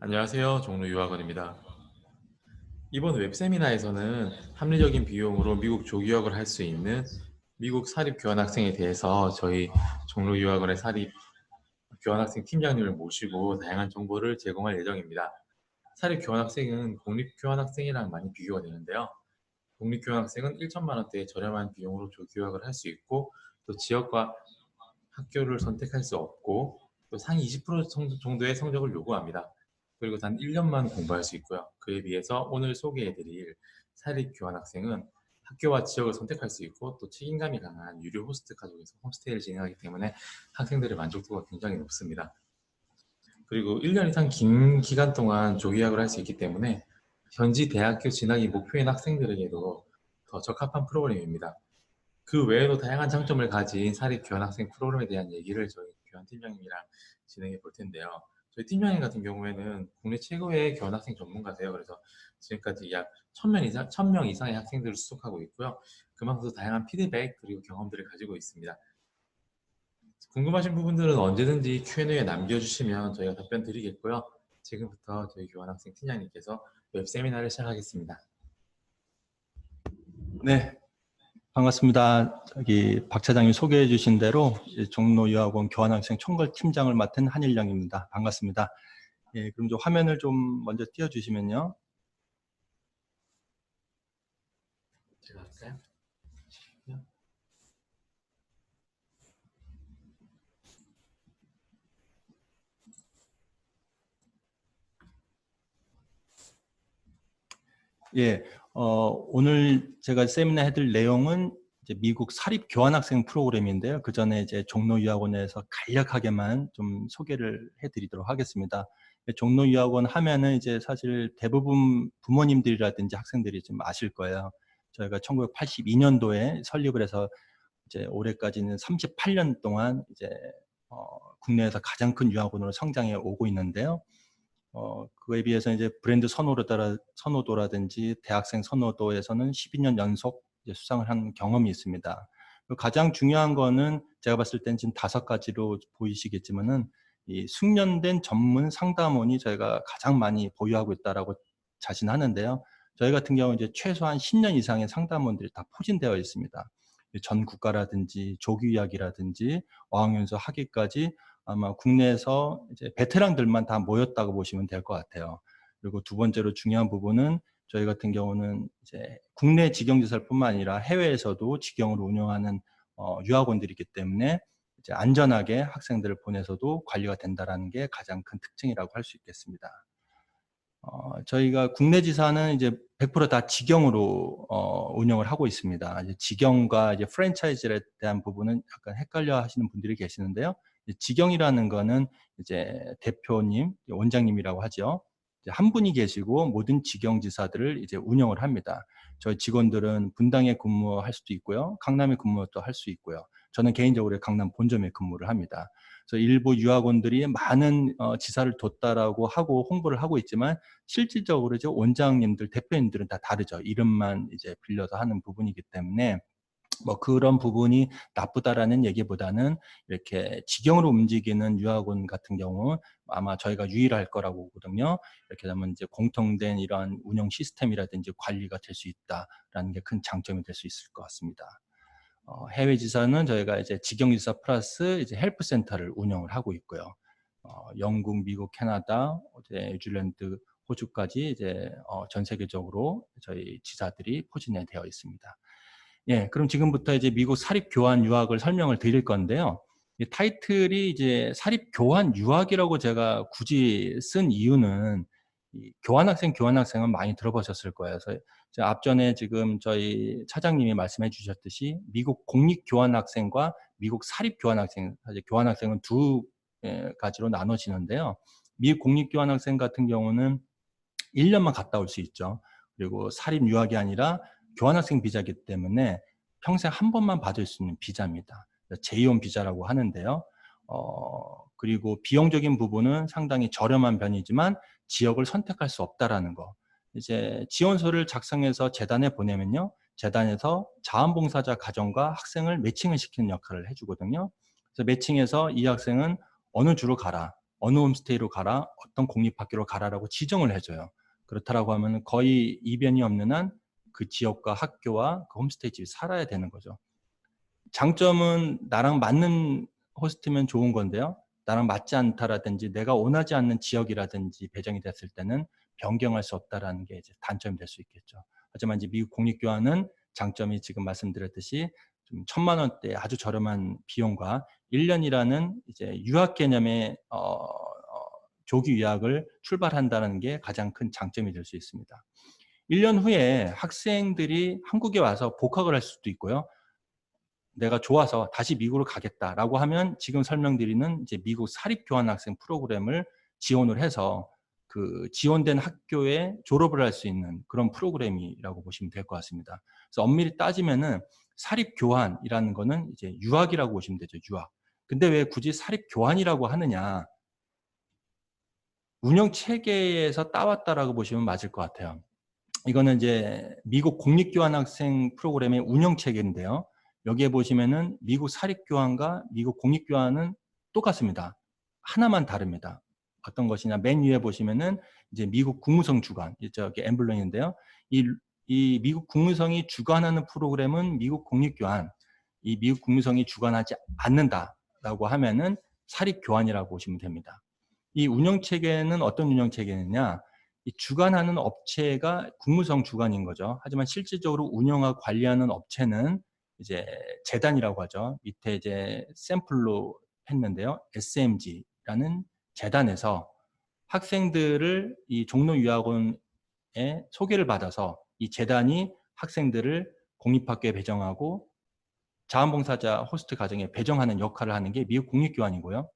안녕하세요. 종로 유학원입니다. 이번 웹세미나에서는 합리적인 비용으로 미국 조기유학을 할 수 있는 미국 사립 교환학생에 대해서 저희 종로 유학원의 사립 교환학생 팀장님을 모시고 다양한 정보를 제공할 예정입니다. 사립 교환학생은 공립 교환학생이랑 많이 비교가 되는데요. 공립 교환학생은 1천만 원대의 저렴한 비용으로 조기유학을 할 수 있고 또 지역과 학교를 선택할 수 없고 또 상위 20% 정도의 성적을 요구합니다. 그리고 단 1년만 공부할 수 있고요. 그에 비해서 오늘 소개해드릴 사립 교환학생은 학교와 지역을 선택할 수 있고 또 책임감이 강한 유료 호스트 가족에서 홈스테이를 진행하기 때문에 학생들의 만족도가 굉장히 높습니다. 그리고 1년 이상 긴 기간 동안 조기학을 할 수 있기 때문에 현지 대학교 진학이 목표인 학생들에게도 더 적합한 프로그램입니다. 그 외에도 다양한 장점을 가진 사립 교환학생 프로그램에 대한 얘기를 저희 교환팀장님이랑 진행해 볼 텐데요. 저희 팀장님 같은 경우에는 국내 최고의 교환학생 전문가세요. 그래서 지금까지 약 1000명 이상의 학생들을 수속하고 있고요. 그만큼 다양한 피드백 그리고 경험들을 가지고 있습니다. 궁금하신 부분들은 언제든지 Q&A에 남겨주시면 저희가 답변 드리겠고요. 지금부터 저희 교환학생 팀장님께서 웹 세미나를 시작하겠습니다. 네, 반갑습니다. 박 차장님 소개해 주신 대로 종로유학원 교환학생 총괄 팀장을 맡은 한일영입니다. 반갑습니다. 예, 그럼 좀 화면을 좀 먼저 띄워주시면요. 제가 할까요? 예, 오늘 제가 세미나 해드릴 내용은 이제 미국 사립 교환학생 프로그램인데요. 그 전에 이제 종로유학원에서 간략하게만 좀 소개를 해드리도록 하겠습니다. 종로유학원 하면은 이제 사실 대부분 부모님들이라든지 학생들이 좀 아실 거예요. 저희가 1982년도에 설립을 해서 이제 올해까지는 38년 동안 이제 국내에서 가장 큰 유학원으로 성장해 오고 있는데요. 그거에 비해서 이제 브랜드 선호도라든지 대학생 선호도에서는 12년 연속 이제 수상을 한 경험이 있습니다. 가장 중요한 거는 제가 봤을 땐 지금 5가지로 보이시겠지만은 이 숙련된 전문 상담원이 저희가 가장 많이 보유하고 있다라고 자신하는데요. 저희 같은 경우 이제 최소한 10년 이상의 상담원들이 다 포진되어 있습니다. 전 국가라든지 조기유학이라든지 어학연수 학위까지 아마 국내에서 이제 베테랑들만 다 모였다고 보시면 될 것 같아요. 그리고 두 번째로 중요한 부분은 저희 같은 경우는 이제 국내 직영지사뿐만 아니라 해외에서도 직영으로 운영하는 유학원들이기 때문에 이제 안전하게 학생들을 보내서도 관리가 된다라는 게 가장 큰 특징이라고 할 수 있겠습니다. 저희가 국내 지사는 이제 100%다 직영으로 운영을 하고 있습니다. 이제 직영과 이제 프랜차이즈에 대한 부분은 약간 헷갈려 하시는 분들이 계시는데요. 직영이라는 거는 이제 대표님, 원장님이라고 하죠. 이제 한 분이 계시고 모든 직영지사들을 이제 운영을 합니다. 저희 직원들은 분당에 근무할 수도 있고요. 강남에 근무도 할 수 있고요. 저는 개인적으로 강남 본점에 근무를 합니다. 그래서 일부 유학원들이 많은 지사를 뒀다라고 하고 홍보를 하고 있지만 실질적으로 이제 원장님들, 대표님들은 다 다르죠. 이름만 이제 빌려서 하는 부분이기 때문에 뭐 그런 부분이 나쁘다라는 얘기보다는 이렇게 직영으로 움직이는 유학원 같은 경우 아마 저희가 유일할 거라고 보거든요. 이렇게 되면 이제 공통된 이러한 운영 시스템이라든지 관리가 될 수 있다라는 게 큰 장점이 될 수 있을 것 같습니다. 해외 지사는 저희가 이제 직영 지사 플러스 이제 헬프 센터를 운영을 하고 있고요. 영국, 미국, 캐나다, 이제 뉴질랜드, 호주까지 이제 전 세계적으로 저희 지사들이 포진해 되어 있습니다. 예, 그럼 지금부터 이제 미국 사립 교환 유학을 설명을 드릴 건데요. 이 타이틀이 이제 사립 교환 유학이라고 제가 굳이 쓴 이유는 이 교환학생은 많이 들어보셨을 거예요. 그래서 앞전에 지금 저희 차장님이 말씀해 주셨듯이 미국 공립 교환학생과 미국 사립 교환학생, 사실 교환학생은 두 가지로 나눠지는데요. 미국 공립 교환학생 같은 경우는 1년만 갔다 올 수 있죠. 그리고 사립 유학이 아니라 교환학생 비자이기 때문에 평생 한 번만 받을 수 있는 비자입니다. J1 비자라고 하는데요. 그리고 비용적인 부분은 상당히 저렴한 편이지만 지역을 선택할 수 없다라는 거. 이제 지원서를 작성해서 재단에 보내면요. 재단에서 자원봉사자 가정과 학생을 매칭을 시키는 역할을 해주거든요. 그래서 매칭해서 이 학생은 어느 주로 가라. 어느 홈스테이로 가라, 어떤 공립학교로 가라라고 지정을 해줘요. 그렇다라고 하면 거의 이변이 없는 한 그 지역과 학교와 그 홈스테이 집이 살아야 되는 거죠. 장점은 나랑 맞는 호스트면 좋은 건데요. 나랑 맞지 않다라든지 내가 원하지 않는 지역이라든지 배정이 됐을 때는 변경할 수 없다라는 게 이제 단점이 될 수 있겠죠. 하지만 이제 미국 공립교환은 장점이 지금 말씀드렸듯이 좀 1,000만 원대 아주 저렴한 비용과 1년이라는 이제 유학 개념의 조기 유학을 출발한다는 게 가장 큰 장점이 될 수 있습니다. 1년 후에 학생들이 한국에 와서 복학을 할 수도 있고요. 내가 좋아서 다시 미국으로 가겠다라고 하면 지금 설명드리는 이제 미국 사립교환학생 프로그램을 지원을 해서 그 지원된 학교에 졸업을 할 수 있는 그런 프로그램이라고 보시면 될 것 같습니다. 그래서 엄밀히 따지면은 사립교환이라는 거는 이제 유학이라고 보시면 되죠, 유학. 근데 왜 굳이 사립교환이라고 하느냐? 운영 체계에서 따왔다라고 보시면 맞을 것 같아요. 이거는 이제 미국 공립교환학생 프로그램의 운영 체계인데요. 여기에 보시면은 미국 사립교환과 미국 공립교환은 똑같습니다. 하나만 다릅니다. 어떤 것이냐? 맨 위에 보시면은 이제 미국 국무성 주관, 저기 엠블럼인데요. 이 미국 국무성이 주관하는 프로그램은 미국 공립교환, 이 미국 국무성이 주관하지 않는다라고 하면은 사립교환이라고 보시면 됩니다. 이 운영 체계는 어떤 운영 체계느냐? 이 주관하는 업체가 국무성 주관인 거죠. 하지만 실질적으로 운영하고 관리하는 업체는 이제 재단이라고 하죠. 밑에 이제 샘플로 했는데요. SMG라는 재단에서 학생들을 이 종로유학원에 소개를 받아서 이 재단이 학생들을 공립학교에 배정하고 자원봉사자 호스트 가정에 배정하는 역할을 하는 게 미국 공립교환이고요.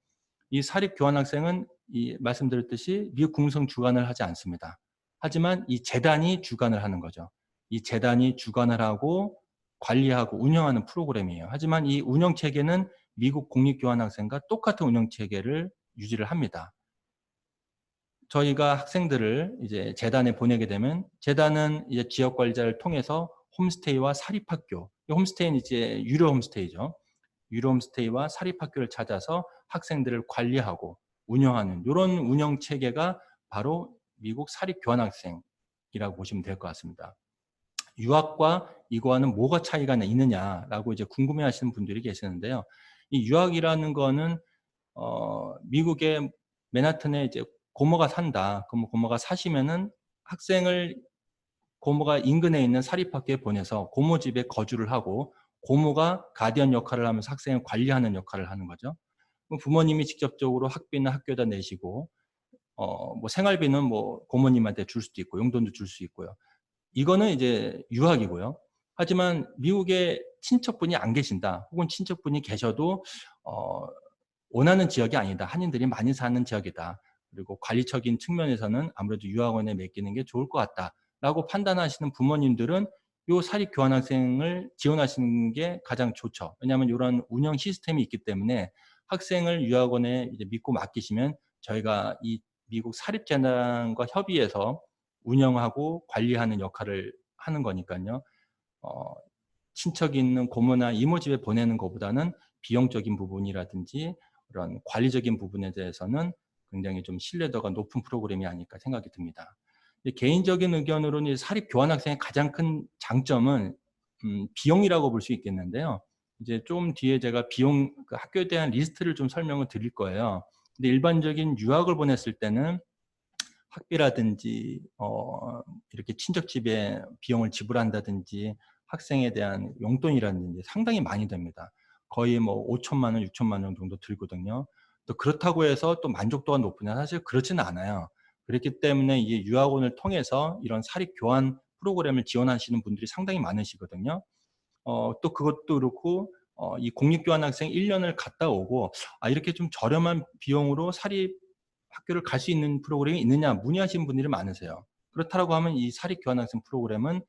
이 사립교환학생은 이 말씀드렸듯이 미국 국무성 주관을 하지 않습니다. 하지만 이 재단이 주관을 하는 거죠. 이 재단이 주관을 하고 관리하고 운영하는 프로그램이에요. 하지만 이 운영 체계는 미국 공립교환학생과 똑같은 운영 체계를 유지를 합니다. 저희가 학생들을 이제 재단에 보내게 되면 재단은 이제 지역 관리자를 통해서 홈스테이와 사립학교, 홈스테이는 이제 유료 홈스테이죠. 유료 홈스테이와 사립학교를 찾아서 학생들을 관리하고 운영하는 이런 운영 체계가 바로 미국 사립교환학생이라고 보시면 될 것 같습니다. 유학과 이거와는 뭐가 차이가 있느냐라고 이제 궁금해하시는 분들이 계시는데요. 이 유학이라는 거는 미국의 맨하튼에 이제 고모가 산다. 그럼 고모가 사시면은 학생을 고모가 인근에 있는 사립학교에 보내서 고모 집에 거주를 하고 고모가 가디언 역할을 하면서 학생을 관리하는 역할을 하는 거죠. 부모님이 직접적으로 학비는 학교에다 내시고 뭐 생활비는 뭐 고모님한테 줄 수도 있고 용돈도 줄 수 있고요. 이거는 이제 유학이고요. 하지만 미국에 친척분이 안 계신다. 혹은 친척분이 계셔도 원하는 지역이 아니다. 한인들이 많이 사는 지역이다. 그리고 관리적인 측면에서는 아무래도 유학원에 맡기는 게 좋을 것 같다라고 판단하시는 부모님들은 요 사립교환학생을 지원하시는 게 가장 좋죠. 왜냐하면 이런 운영 시스템이 있기 때문에 학생을 유학원에 이제 믿고 맡기시면 저희가 이 미국 사립재단과 협의해서 운영하고 관리하는 역할을 하는 거니까요. 친척이 있는 고모나 이모 집에 보내는 것보다는 비용적인 부분이라든지 그런 관리적인 부분에 대해서는 굉장히 좀 신뢰도가 높은 프로그램이 아닐까 생각이 듭니다. 개인적인 의견으로는 사립 교환학생의 가장 큰 장점은 비용이라고 볼 수 있겠는데요. 이제 좀 뒤에 제가 비용 그 학교에 대한 리스트를 좀 설명을 드릴 거예요. 근데 일반적인 유학을 보냈을 때는 학비라든지 이렇게 친척 집에 비용을 지불한다든지 학생에 대한 용돈이라든지 상당히 많이 됩니다. 거의 뭐 5천만 원, 6천만 원 정도 들거든요. 또 그렇다고 해서 또 만족도가 높으냐 사실 그렇지는 않아요. 그렇기 때문에 이 유학원을 통해서 이런 사립 교환 프로그램을 지원하시는 분들이 상당히 많으시거든요. 또 그것도 그렇고 이 공립교환학생 1년을 갔다 오고 이렇게 좀 저렴한 비용으로 사립 학교를 갈 수 있는 프로그램이 있느냐 문의하시는 분들이 많으세요. 그렇다고 하면 이 사립교환학생 프로그램은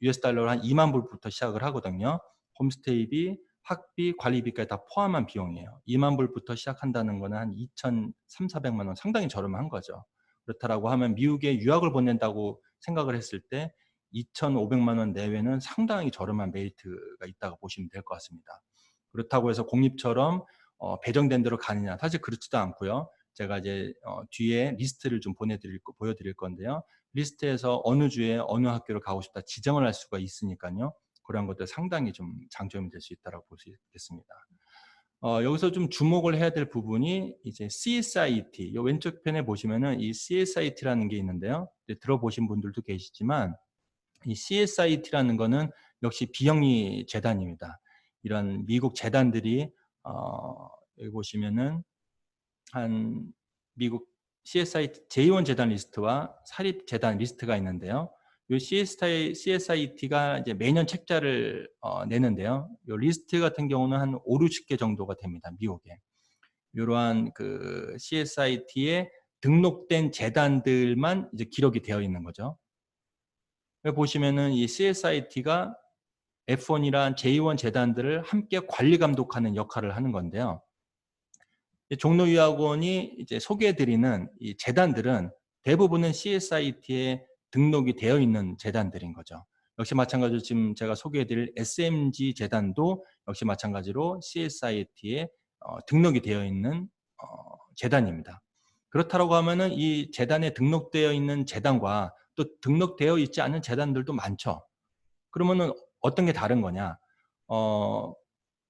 US 달러로 한 2만 불부터 시작을 하거든요. 홈스테이비, 학비, 관리비까지 다 포함한 비용이에요. 2만 불부터 시작한다는 거는 한 2,300~400만 원 상당히 저렴한 거죠. 그렇다고 하면 미국에 유학을 보낸다고 생각을 했을 때 2,500만 원 내외는 상당히 저렴한 메리트가 있다고 보시면 될 것 같습니다. 그렇다고 해서 공립처럼 배정된 대로 가느냐. 사실 그렇지도 않고요. 제가 이제 뒤에 리스트를 좀 보여드릴 건데요. 리스트에서 어느 주에 어느 학교를 가고 싶다 지정을 할 수가 있으니까요. 그런 것들 상당히 좀 장점이 될 수 있다고 볼 수 있겠습니다. 여기서 좀 주목을 해야 될 부분이 이제 CSIT, 요 왼쪽 편에 보시면은 이 CSIT라는 게 있는데요. 들어보신 분들도 계시지만 이 CSIT라는 거는 역시 비영리 재단입니다. 이런 미국 재단들이 여기 보시면은 한 미국 CSIT 제1 재단 리스트와 사립 재단 리스트가 있는데요. 이 CSIT가 이제 매년 책자를 내는데요. 이 리스트 같은 경우는 한 5, 60개 정도가 됩니다. 미국에. 이러한 그 CSIT에 등록된 재단들만 이제 기록이 되어 있는 거죠. 여기 보시면은 이 CSIT가 F1이란 제1 재단들을 함께 관리 감독하는 역할을 하는 건데요. 종로유학원이 이제 소개해드리는 이 재단들은 대부분은 CSIT에 등록이 되어 있는 재단들인 거죠. 역시 마찬가지로 지금 제가 소개해드릴 SMG 재단도 역시 마찬가지로 CSIT에 등록이 되어 있는 재단입니다. 그렇다고 하면은 이 재단에 등록되어 있는 재단과 또 등록되어 있지 않은 재단들도 많죠. 그러면은 어떤 게 다른 거냐?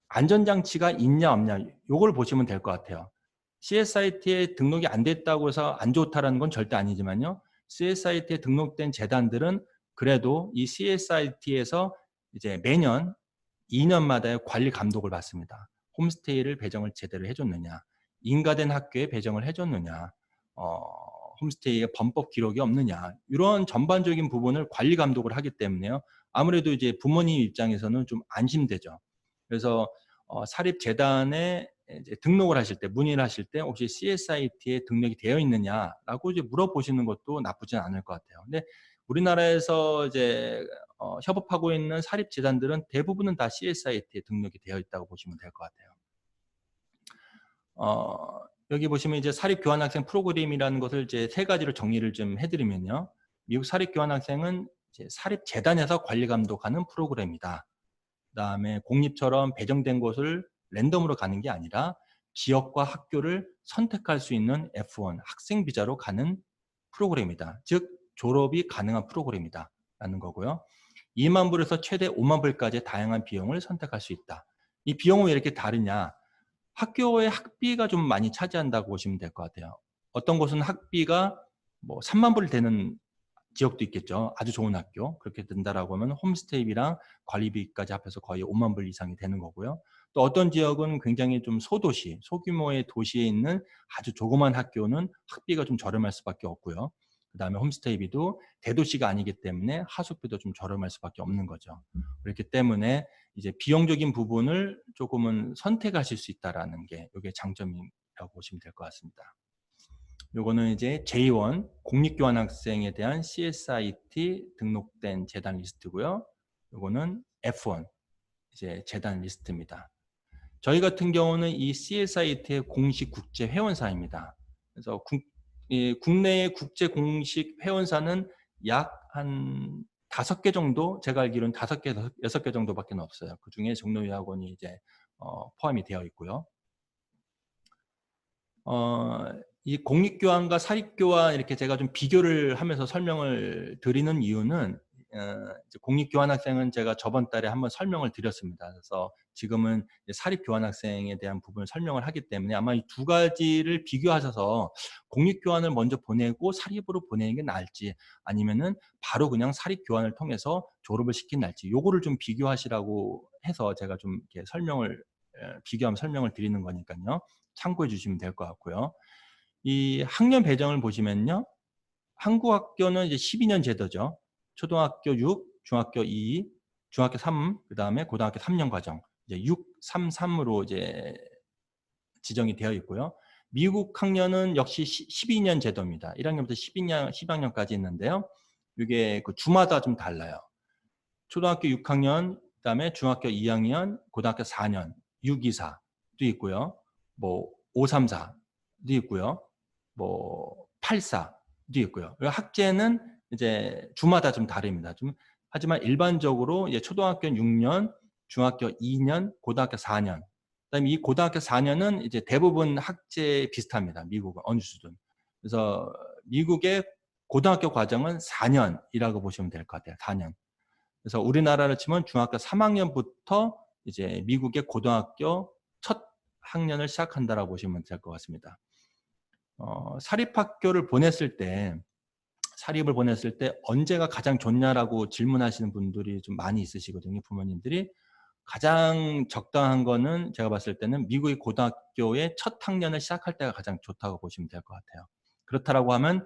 안전장치가 있냐 없냐 요걸 보시면 될 것 같아요. CSIT에 등록이 안 됐다고 해서 안 좋다라는 건 절대 아니지만요. CSIT에 등록된 재단들은 그래도 이 CSIT에서 이제 매년 2년마다의 관리 감독을 받습니다. 홈스테이를 배정을 제대로 해줬느냐, 인가된 학교에 배정을 해줬느냐, 홈스테이에 범법 기록이 없느냐, 이런 전반적인 부분을 관리 감독을 하기 때문에요. 아무래도 이제 부모님 입장에서는 좀 안심되죠. 그래서 사립 재단에 이제 등록을 하실 때, 문의를 하실 때 혹시 CSIT에 등록이 되어 있느냐라고 이제 물어보시는 것도 나쁘진 않을 것 같아요. 근데 우리나라에서 이제 협업하고 있는 사립 재단들은 대부분은 다 CSIT에 등록이 되어 있다고 보시면 될 것 같아요. 여기 보시면 이제 사립 교환학생 프로그램이라는 것을 이제 세 가지로 정리를 좀 해드리면요. 미국 사립 교환학생은 이제 사립 재단에서 관리 감독하는 프로그램이다. 그다음에 공립처럼 배정된 곳을 랜덤으로 가는 게 아니라 지역과 학교를 선택할 수 있는 F1 학생 비자로 가는 프로그램이다. 즉 졸업이 가능한 프로그램이다 라는 거고요. 2만 불에서 최대 5만 불까지 다양한 비용을 선택할 수 있다. 이 비용은 왜 이렇게 다르냐? 학교의 학비가 좀 많이 차지한다고 보시면 될 것 같아요. 어떤 곳은 학비가 뭐 3만 불 되는 지역도 있겠죠. 아주 좋은 학교. 그렇게 된다라고 하면 홈스테이비랑 관리비까지 합해서 거의 5만 불 이상이 되는 거고요. 또 어떤 지역은 굉장히 좀 소도시, 소규모의 도시에 있는 아주 조그만 학교는 학비가 좀 저렴할 수밖에 없고요. 그다음에 홈스테이비도 대도시가 아니기 때문에 하숙비도 좀 저렴할 수밖에 없는 거죠. 그렇기 때문에 이제 비용적인 부분을 조금은 선택하실 수 있다라는 게 이게 장점이라고 보시면 될 것 같습니다. 요거는 이제 J1 공립교환학생에 대한 CSIT 등록된 재단 리스트고요. 요거는 F1 이제 재단 리스트입니다. 저희 같은 경우는 이 CSIT의 공식 국제 회원사입니다. 그래서 국내의 국제 공식 회원사는 약 한 5개 정도, 제가 알기로는 5개, 6개 정도밖에 없어요. 그 중에 종로유학원이 이제 포함이 되어 있고요. 이 공립교환과 사립교환 이렇게 제가 좀 비교를 하면서 설명을 드리는 이유는 공립교환학생은 제가 저번 달에 한번 설명을 드렸습니다. 그래서 지금은 사립교환학생에 대한 부분을 설명을 하기 때문에 아마 이 두 가지를 비교하셔서 공립교환을 먼저 보내고 사립으로 보내는 게 나을지 아니면은 바로 그냥 사립교환을 통해서 졸업을 시킨날지 요거를 좀 비교하시라고 해서 제가 좀 이렇게 비교하면 설명을 드리는 거니까요. 참고해 주시면 될 것 같고요. 이 학년 배정을 보시면요. 한국 학교는 이제 12년 제도죠. 초등학교 6, 중학교 2, 중학교 3, 그다음에 고등학교 3년 과정. 이제 6, 3, 3으로 이제 지정이 되어 있고요. 미국 학년은 역시 12년 제도입니다. 1학년부터 10학년까지 있는데요. 이게 그 주마다 좀 달라요. 초등학교 6학년, 그다음에 중학교 2학년, 고등학교 4년, 624도 있고요. 뭐 534도 있고요. 뭐 84도 있고요. 학제는 이제 주마다 좀 다릅니다. 하지만 일반적으로 이제 초등학교 6년, 중학교 2년, 고등학교 4년 그다음에 이 고등학교 4년은 이제 대부분 학제 비슷합니다. 미국은 어느 수준. 그래서 미국의 고등학교 과정은 4년이라고 보시면 될 것 같아요. 4년. 그래서 우리나라로 치면 중학교 3학년부터 이제 미국의 고등학교 첫 학년을 시작한다라고 보시면 될 것 같습니다. 사립학교를 보냈을 때 사립을 보냈을 때 언제가 가장 좋냐라고 질문하시는 분들이 좀 많이 있으시거든요. 부모님들이. 가장 적당한 거는 제가 봤을 때는 미국의 고등학교의 첫 학년을 시작할 때가 가장 좋다고 보시면 될 것 같아요. 그렇다라고 하면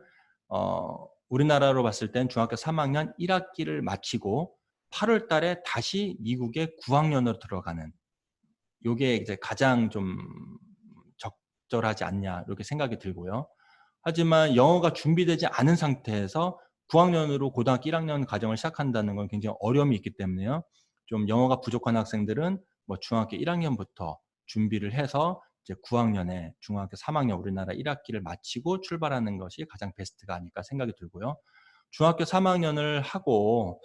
우리나라로 봤을 땐 중학교 3학년 1학기를 마치고 8월 달에 다시 미국의 9학년으로 들어가는 요게 이제 가장 좀 적절하지 않냐 이렇게 생각이 들고요. 하지만 영어가 준비되지 않은 상태에서 9학년으로 고등학교 1학년 과정을 시작한다는 건 굉장히 어려움이 있기 때문에요. 좀 영어가 부족한 학생들은 뭐 중학교 1학년부터 준비를 해서 이제 9학년에 중학교 3학년 우리나라 1학기를 마치고 출발하는 것이 가장 베스트가 아닐까 생각이 들고요. 중학교 3학년을 하고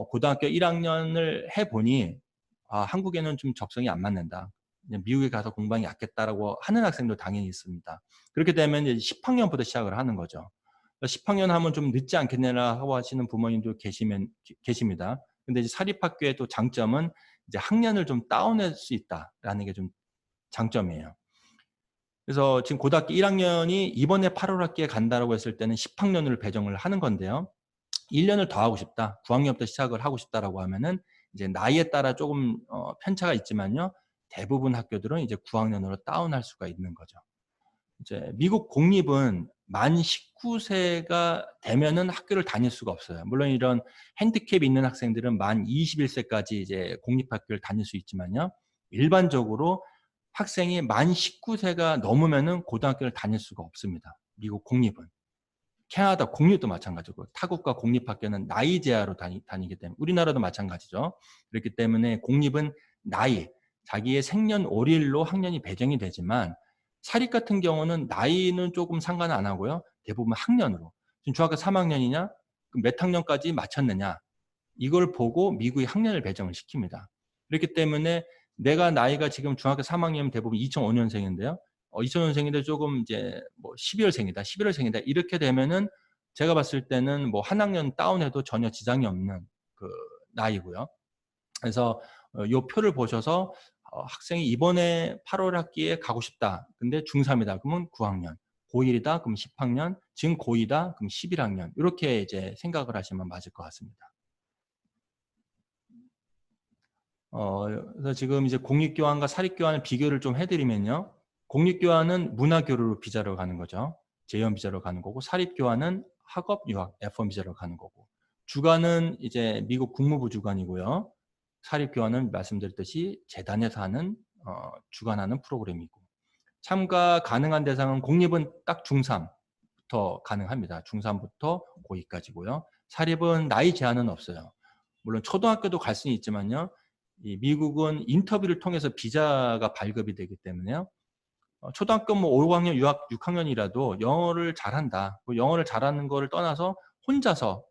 고등학교 1학년을 해보니 한국에는 좀 적성이 안 맞는다. 미국에 가서 공부하는 게 낫겠다라고 하는 학생도 당연히 있습니다. 그렇게 되면 이제 10학년부터 시작을 하는 거죠. 10학년 하면 좀 늦지 않겠냐라고 하시는 부모님도 계십니다. 근데 이제 사립학교의 또 장점은 이제 학년을 좀 다운할 수 있다라는 게 좀 장점이에요. 그래서 지금 고등학교 1학년이 이번에 8월 학기에 간다라고 했을 때는 10학년을 배정을 하는 건데요. 1년을 더 하고 싶다. 9학년부터 시작을 하고 싶다라고 하면은 이제 나이에 따라 조금 편차가 있지만요. 대부분 학교들은 이제 9학년으로 다운할 수가 있는 거죠. 이제 미국 공립은 만 19세가 되면은 학교를 다닐 수가 없어요. 물론 이런 핸디캡이 있는 학생들은 만 21세까지 이제 공립학교를 다닐 수 있지만요. 일반적으로 학생이 만 19세가 넘으면은 고등학교를 다닐 수가 없습니다. 미국 공립은. 캐나다 공립도 마찬가지고 타국과 공립학교는 나이 제한으로 다니기 때문에 우리나라도 마찬가지죠. 그렇기 때문에 공립은 나이, 자기의 생년월일로 학년이 배정이 되지만 사립 같은 경우는 나이는 조금 상관 안 하고요. 대부분 학년으로. 지금 중학교 3학년이냐? 몇 학년까지 마쳤느냐? 이걸 보고 미국이 학년을 배정을 시킵니다. 그렇기 때문에 내가 나이가 지금 중학교 3학년이면 대부분 2005년생인데요. 2000년생인데 조금 이제 뭐 12월생이다, 11월생이다 이렇게 되면은 제가 봤을 때는 뭐 한 학년 다운해도 전혀 지장이 없는 그 나이고요. 그래서 요 표를 보셔서 학생이 이번에 8월 학기에 가고 싶다. 근데 중3이다. 그러면 9학년. 고1이다. 그럼 10학년. 지금 고2다. 그럼 11학년. 이렇게 이제 생각을 하시면 맞을 것 같습니다. 그래서 지금 이제 공립교환과 사립교환을 비교를 좀 해드리면요. 공립교환은 문화교류로 비자로 가는 거죠. 재연 비자로 가는 거고, 사립교환은 학업 유학 F1 비자로 가는 거고, 주관은 이제 미국 국무부 주관이고요. 사립교환은 말씀드렸듯이 재단에서 하는 주관하는 프로그램이고, 참가 가능한 대상은 공립은 딱 중3부터 가능합니다. 중3부터 고2까지고요. 사립은 나이 제한은 없어요. 물론 초등학교도 갈 수는 있지만요. 이 미국은 인터뷰를 통해서 비자가 발급이 되기 때문에요. 초등학교 뭐 5학년, 6학년이라도 영어를 잘한다. 영어를 잘하는 거를 떠나서 혼자서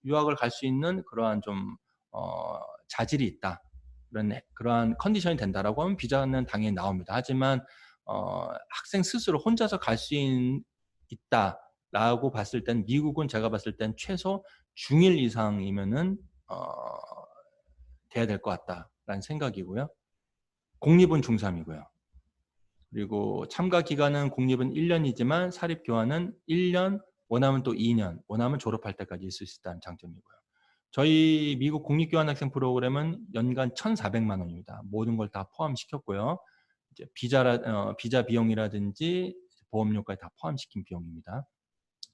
유학을 갈 수 있는 그러한 좀 자질이 있다. 그러한 컨디션이 된다라고 하면 비자는 당연히 나옵니다. 하지만 학생 스스로 혼자서 갈 수 있다라고 봤을 땐 미국은 제가 봤을 땐 최소 중1 이상이면은 돼야 될 것 같다라는 생각이고요. 공립은 중3이고요. 그리고 참가 기간은 공립은 1년이지만 사립교환은 1년, 원하면 또 2년, 원하면 졸업할 때까지 있을 수 있다는 장점이고요. 저희 미국 공립교환학생 프로그램은 연간 1,400만 원입니다. 모든 걸 다 포함시켰고요. 이제 비자 비용이라든지 보험료까지 다 포함시킨 비용입니다.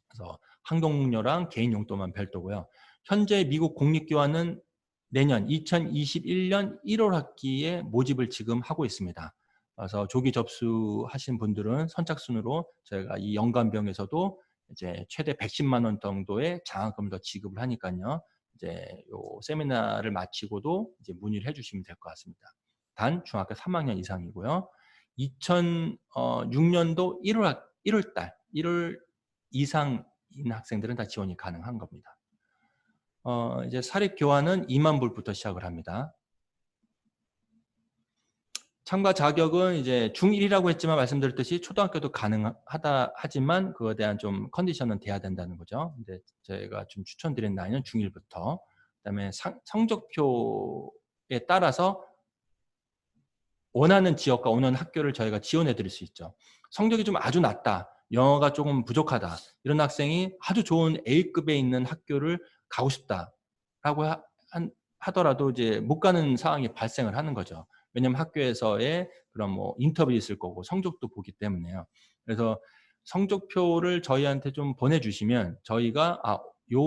그래서 항공료랑 개인 용도만 별도고요. 현재 미국 공립교환은 내년 2021년 1월 학기에 모집을 지금 하고 있습니다. 그래서 조기 접수하신 분들은 선착순으로 저희가 이 연간병에서도 이제 최대 110만 원 정도의 장학금을 더 지급을 하니까요. 이제 요 세미나를 마치고도 이제 문의를 해주시면 될 것 같습니다. 단 중학교 3학년 이상이고요. 2006년도 1월 이상인 학생들은 다 지원이 가능한 겁니다. 이제 사립 교환은 2만 불부터 시작을 합니다. 참가 자격은 이제 중1이라고 했지만 말씀드렸듯이 초등학교도 가능하다 하지만 그거에 대한 좀 컨디션은 돼야 된다는 거죠. 근데 저희가 좀 추천드리는 나이는 중1부터. 그다음에 성적표에 따라서 원하는 지역과 원하는 학교를 저희가 지원해 드릴 수 있죠. 성적이 좀 아주 낮다, 영어가 조금 부족하다, 이런 학생이 아주 좋은 A급에 있는 학교를 가고 싶다라고 하더라도 이제 못 가는 상황이 발생을 하는 거죠. 왜냐하면 학교에서의 그런 뭐 인터뷰 있을 거고 성적도 보기 때문에요. 그래서 성적표를 저희한테 좀 보내주시면 저희가 요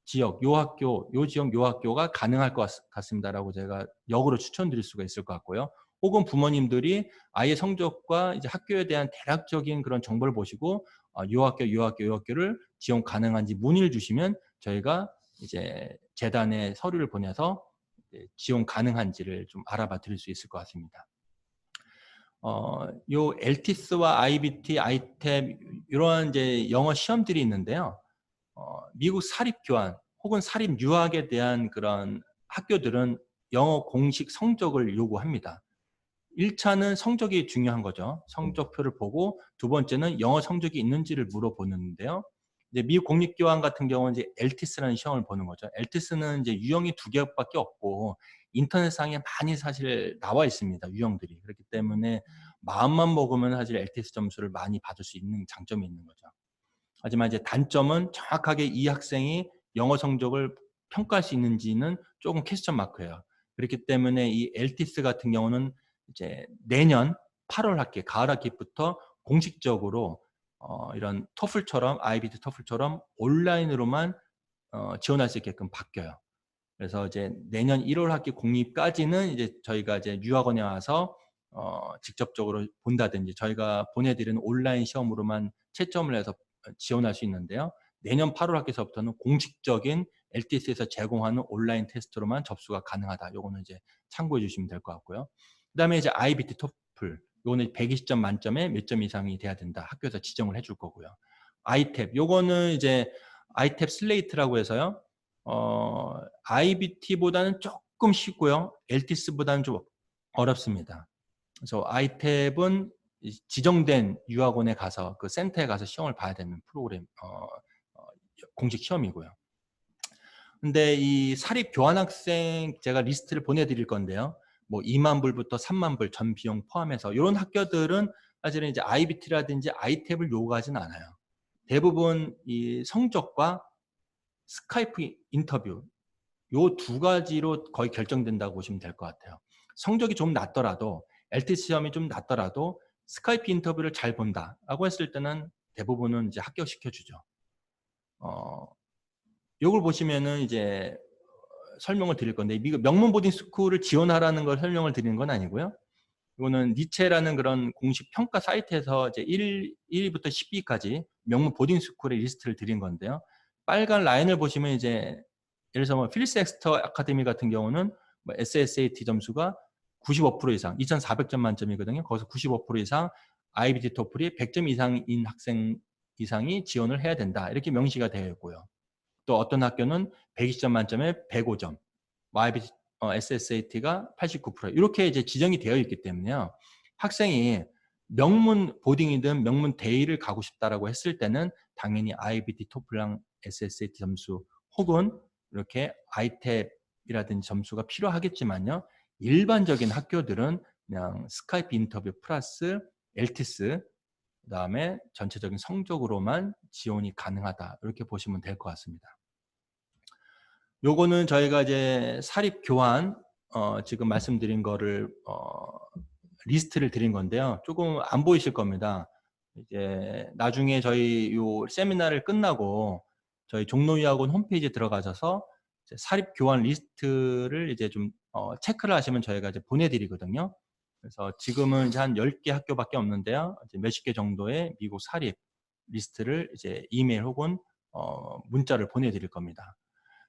지역, 요 학교, 요 지역, 요 학교가 가능할 것 같습니다라고 제가 역으로 추천드릴 수가 있을 것 같고요. 혹은 부모님들이 아이의 성적과 이제 학교에 대한 대략적인 그런 정보를 보시고 요 학교, 요 학교, 요 학교를 지원 가능한지 문의를 주시면 저희가 이제 재단에 서류를 보내서 지원 가능한지를 좀 알아봐 드릴 수 있을 것 같습니다. 요 LTIS와 IBT, ITEP 이러한 이제 영어 시험들이 있는데요. 미국 사립 교환 혹은 사립 유학에 대한 그런 학교들은 영어 공식 성적을 요구합니다. 1차는 성적이 중요한 거죠. 성적표를 보고 두 번째는 영어 성적이 있는지를 물어보는데요. 이제 미국 공립교환 같은 경우는 이제 LTIS라는 시험을 보는 거죠. LTIS는 이제 유형이 2개밖에 없고 인터넷상에 많이 사실 나와 있습니다. 유형들이. 그렇기 때문에 마음만 먹으면 사실 LTIS 점수를 많이 받을 수 있는 장점이 있는 거죠. 하지만 이제 단점은 정확하게 이 학생이 영어 성적을 평가할 수 있는지는 조금 퀘스천 마크예요. 그렇기 때문에 이 LTIS 같은 경우는 이제 내년 8월 학기, 가을 학기부터 공식적으로 이런 토플처럼 IBT 토플처럼 온라인으로만 지원할 수 있게끔 바뀌어요. 그래서 이제 내년 1월 학기 공립까지는 이제 저희가 이제 유학원에 와서 직접적으로 본다든지 저희가 보내드리는 온라인 시험으로만 채점을 해서 지원할 수 있는데요. 내년 8월 학기서부터는 공식적인 LTS에서 제공하는 온라인 테스트로만 접수가 가능하다. 요거는 이제 참고해 주시면 될 것 같고요. 그다음에 이제 IBT 토플. 요거는 120점 만점에 몇 점 이상이 돼야 된다. 학교에서 지정을 해줄 거고요. ITEP. 요거는 이제 ITEP 슬레이트라고 해서요. IBT보다는 조금 쉽고요. LTIS보다는 좀 어렵습니다. 그래서 ITEP은 지정된 유학원에 가서 그 센터에 가서 시험을 봐야 되는 프로그램 공식 시험이고요. 근데 이 사립 교환학생 제가 리스트를 보내드릴 건데요. 뭐 2만 불부터 3만 불 전 비용 포함해서 이런 학교들은 사실은 이제 IBT라든지 ITEP을 요구하진 않아요. 대부분 이 성적과 스카이프 인터뷰 요 두 가지로 거의 결정된다고 보시면 될 것 같아요. 성적이 좀 낮더라도 LTE 시험이 좀 낮더라도 스카이프 인터뷰를 잘 본다라고 했을 때는 대부분은 이제 합격시켜 주죠. 요걸 보시면은 이제 설명을 드릴 건데 미국 명문 보딩 스쿨을 지원하라는 걸 설명을 드리는 건 아니고요. 이거는 니체라는 그런 공식 평가 사이트에서 이제 1위부터 10위까지 명문 보딩 스쿨의 리스트를 드린 건데요. 빨간 라인을 보시면 이제 예를 들어서 뭐 필리스 엑스터 아카데미 같은 경우는 뭐 SSAT 점수가 95% 이상, 2,400점 만점이거든요. 거기서 95% 이상 IBT 토플이 100점 이상인 학생 이상이 지원을 해야 된다. 이렇게 명시가 되어 있고요. 또 어떤 학교는 120점 만점에 105점, IBT SSAT가 89% 이렇게 이제 지정이 되어 있기 때문에요. 학생이 명문 보딩이든 명문 데이를 가고 싶다라고 했을 때는 당연히 IBT 토플랑 SSAT 점수 혹은 이렇게 ITEP이라든지 점수가 필요하겠지만요. 일반적인 학교들은 그냥 스카이프 인터뷰 플러스 LTIS 그다음에 전체적인 성적으로만 지원이 가능하다. 이렇게 보시면 될 것 같습니다. 요거는 저희가 이제 사립 교환 지금 말씀드린 거를 리스트를 드린 건데요. 조금 안 보이실 겁니다. 이제 나중에 저희 요 세미나를 끝나고 저희 종로유학원 홈페이지에 들어가셔서 이제 사립 교환 리스트를 이제 좀 체크를 하시면 저희가 이제 보내드리거든요. 그래서 지금은 이제 한 10개 학교밖에 없는데요. 이제 몇십 개 정도의 미국 사립 리스트를 이제 이메일 혹은 문자를 보내드릴 겁니다.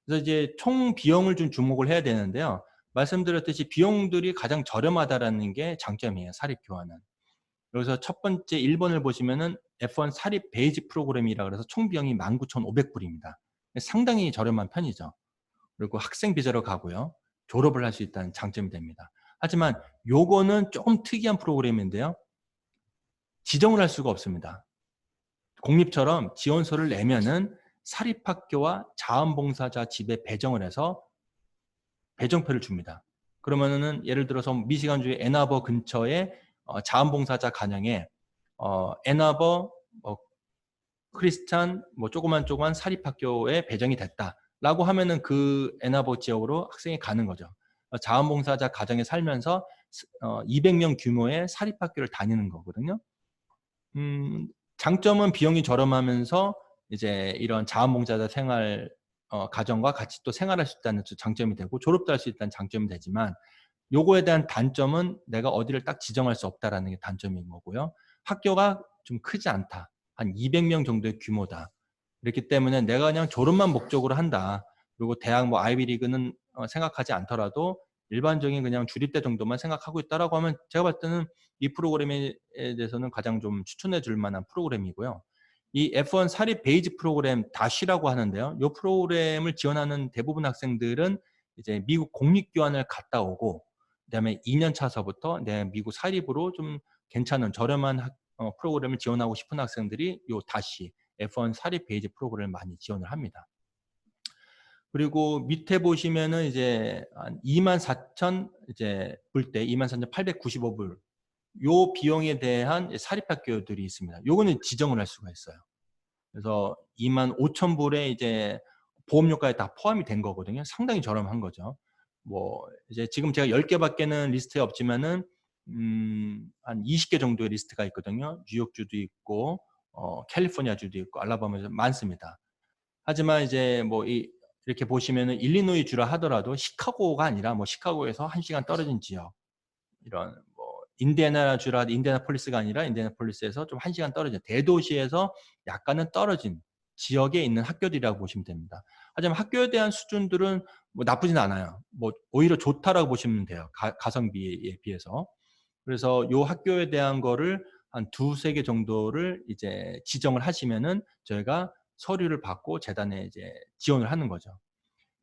그래서 이제 총 비용을 좀 주목을 해야 되는데요. 말씀드렸듯이 비용들이 가장 저렴하다라는 게 장점이에요. 사립 교환은. 그래서 첫 번째 1번을 보시면은 F1 사립 베이직 프로그램이라 그래서 총 비용이 19,500불입니다. 상당히 저렴한 편이죠. 그리고 학생 비자로 가고요. 졸업을 할 수 있다는 장점이 됩니다. 하지만 요거는 조금 특이한 프로그램인데요. 지정을 할 수가 없습니다. 공립처럼 지원서를 내면은 사립학교와 자원봉사자 집에 배정을 해서 배정표를 줍니다. 그러면은 예를 들어서 미시간주의 앤아버 근처에 자원봉사자 가정에 앤아버 크리스찬 조그만 사립학교에 배정이 됐다라고 하면은 그 앤아버 지역으로 학생이 가는 거죠. 자원봉사자 가정에 살면서 200명 규모의 사립학교를 다니는 거거든요. 장점은 비용이 저렴하면서 이제 이런 자원봉사자 생활 가정과 같이 또 생활할 수 있다는 장점이 되고 졸업도 할 수 있다는 장점이 되지만 요거에 대한 단점은 내가 어디를 딱 지정할 수 없다라는 게 단점인 거고요. 학교가 좀 크지 않다. 한 200명 정도의 규모다. 그렇기 때문에 내가 그냥 졸업만 목적으로 한다. 그리고 대학 아이비리그는 생각하지 않더라도 일반적인 그냥 주립대 정도만 생각하고 있다라고 하면 제가 봤을 때는 이 프로그램에 대해서는 가장 좀 추천해 줄 만한 프로그램이고요. 이 F1 사립 베이직 프로그램 다시라고 하는데요. 이 프로그램을 지원하는 대부분 학생들은 이제 미국 공립교환을 갔다 오고 그다음에 2년 차서부터 내 미국 사립으로 좀 괜찮은 저렴한 프로그램을 지원하고 싶은 학생들이 요 다시 F1 사립 베이직 프로그램을 많이 지원을 합니다. 그리고 밑에 보시면은 이제 한 24,000 이제 불 때 24,895불 요 비용에 대한 사립학교들이 있습니다. 요거는 지정을 할 수가 있어요. 그래서 25,000불에 이제 보험료까지 다 포함이 된 거거든요. 상당히 저렴한 거죠. 이제 지금 제가 10개밖에는 리스트에 없지만은 한 20개 정도의 리스트가 있거든요. 뉴욕주도 있고 캘리포니아주도 있고 알라바마주 많습니다. 하지만 이제 이렇게 보시면은 일리노이 주라 하더라도 시카고가 아니라 시카고에서 1시간 떨어진 지역 이런 인디애나주라 인디애나폴리스가 아니라 인디애나폴리스에서 좀 1시간 떨어진 대도시에서 약간은 떨어진 지역에 있는 학교들이라고 보시면 됩니다. 하지만 학교에 대한 수준들은 나쁘진 않아요. 오히려 좋다라고 보시면 돼요. 가성비에 비해서. 그래서 요 학교에 대한 거를 한 2-3개 정도를 이제 지정을 하시면은 저희가 서류를 받고 재단에 이제 지원을 하는 거죠.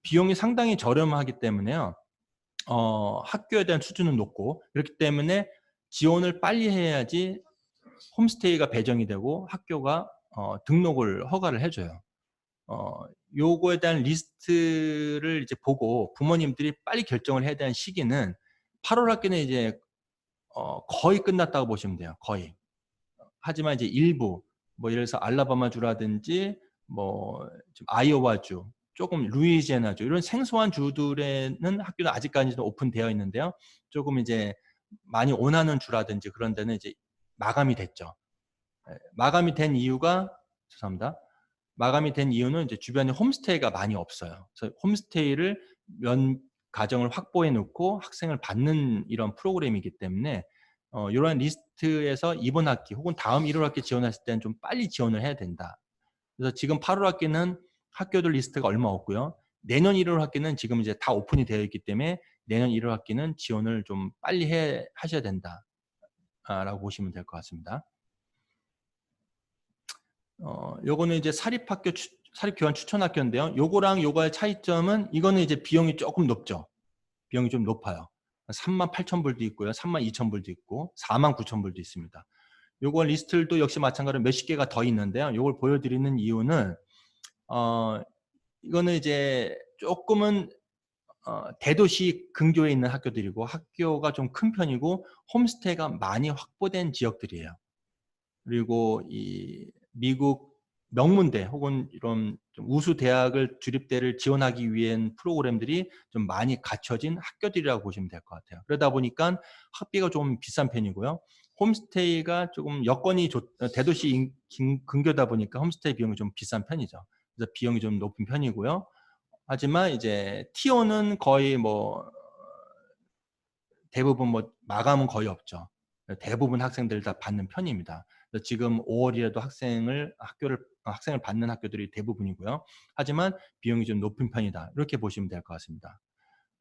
비용이 상당히 저렴하기 때문에요. 학교에 대한 수준은 높고 그렇기 때문에 지원을 빨리 해야지 홈스테이가 배정이 되고 학교가 등록을 허가를 해줘요. 요거에 대한 리스트를 이제 보고 부모님들이 빨리 결정을 해야 되는 시기는 8월 학기는 이제 거의 끝났다고 보시면 돼요. 거의. 하지만 이제 일부 예를 들어서 알라바마주라든지 좀 아이오와주, 조금 루이지애나주 이런 생소한 주들에는 학교는 아직까지도 오픈되어 있는데요. 조금 이제 많이 원하는 주라든지 그런 데는 이제 마감이 됐죠. 마감이 된 이유가 죄송합니다. 마감이 된 이유는 이제 주변에 홈스테이가 많이 없어요. 그래서 홈스테이를 면 가정을 확보해 놓고 학생을 받는 이런 프로그램이기 때문에 이러한 리스트에서 이번 학기 혹은 다음 1월 학기 지원했을 때는 좀 빨리 지원을 해야 된다. 그래서 지금 8월 학기는 학교들 리스트가 얼마 없고요. 내년 1월 학기는 지금 이제 다 오픈이 되어 있기 때문에 내년 1월 학기는 지원을 좀 빨리 하셔야 된다. 라고 보시면 될 것 같습니다. 요거는 이제 사립학교 사립교환 추천학교인데요. 요거랑 요거의 차이점은 이거는 이제 비용이 조금 높죠. 비용이 좀 높아요. 38,000불도 있고요. 32,000불도 있고 49,000불도 있습니다. 요거 리스트도 역시 마찬가지로 몇십 개가 더 있는데요. 요걸 보여드리는 이유는 이거는 이제 조금은 대도시 근교에 있는 학교들이고 학교가 좀 큰 편이고 홈스테이가 많이 확보된 지역들이에요. 그리고 이 미국 명문대 혹은 이런 좀 우수 대학을 주립대를 지원하기 위한 프로그램들이 좀 많이 갖춰진 학교들이라고 보시면 될 것 같아요. 그러다 보니까 학비가 좀 비싼 편이고요. 홈스테이가 조금 여건이 대도시 근교다 보니까 홈스테이 비용이 좀 비싼 편이죠. 그래서 비용이 좀 높은 편이고요. 하지만 이제 T1은 거의 대부분 마감은 거의 없죠. 대부분 학생들 다 받는 편입니다. 지금 5월이라도 학생을 받는 학교들이 대부분이고요. 하지만 비용이 좀 높은 편이다. 이렇게 보시면 될 것 같습니다.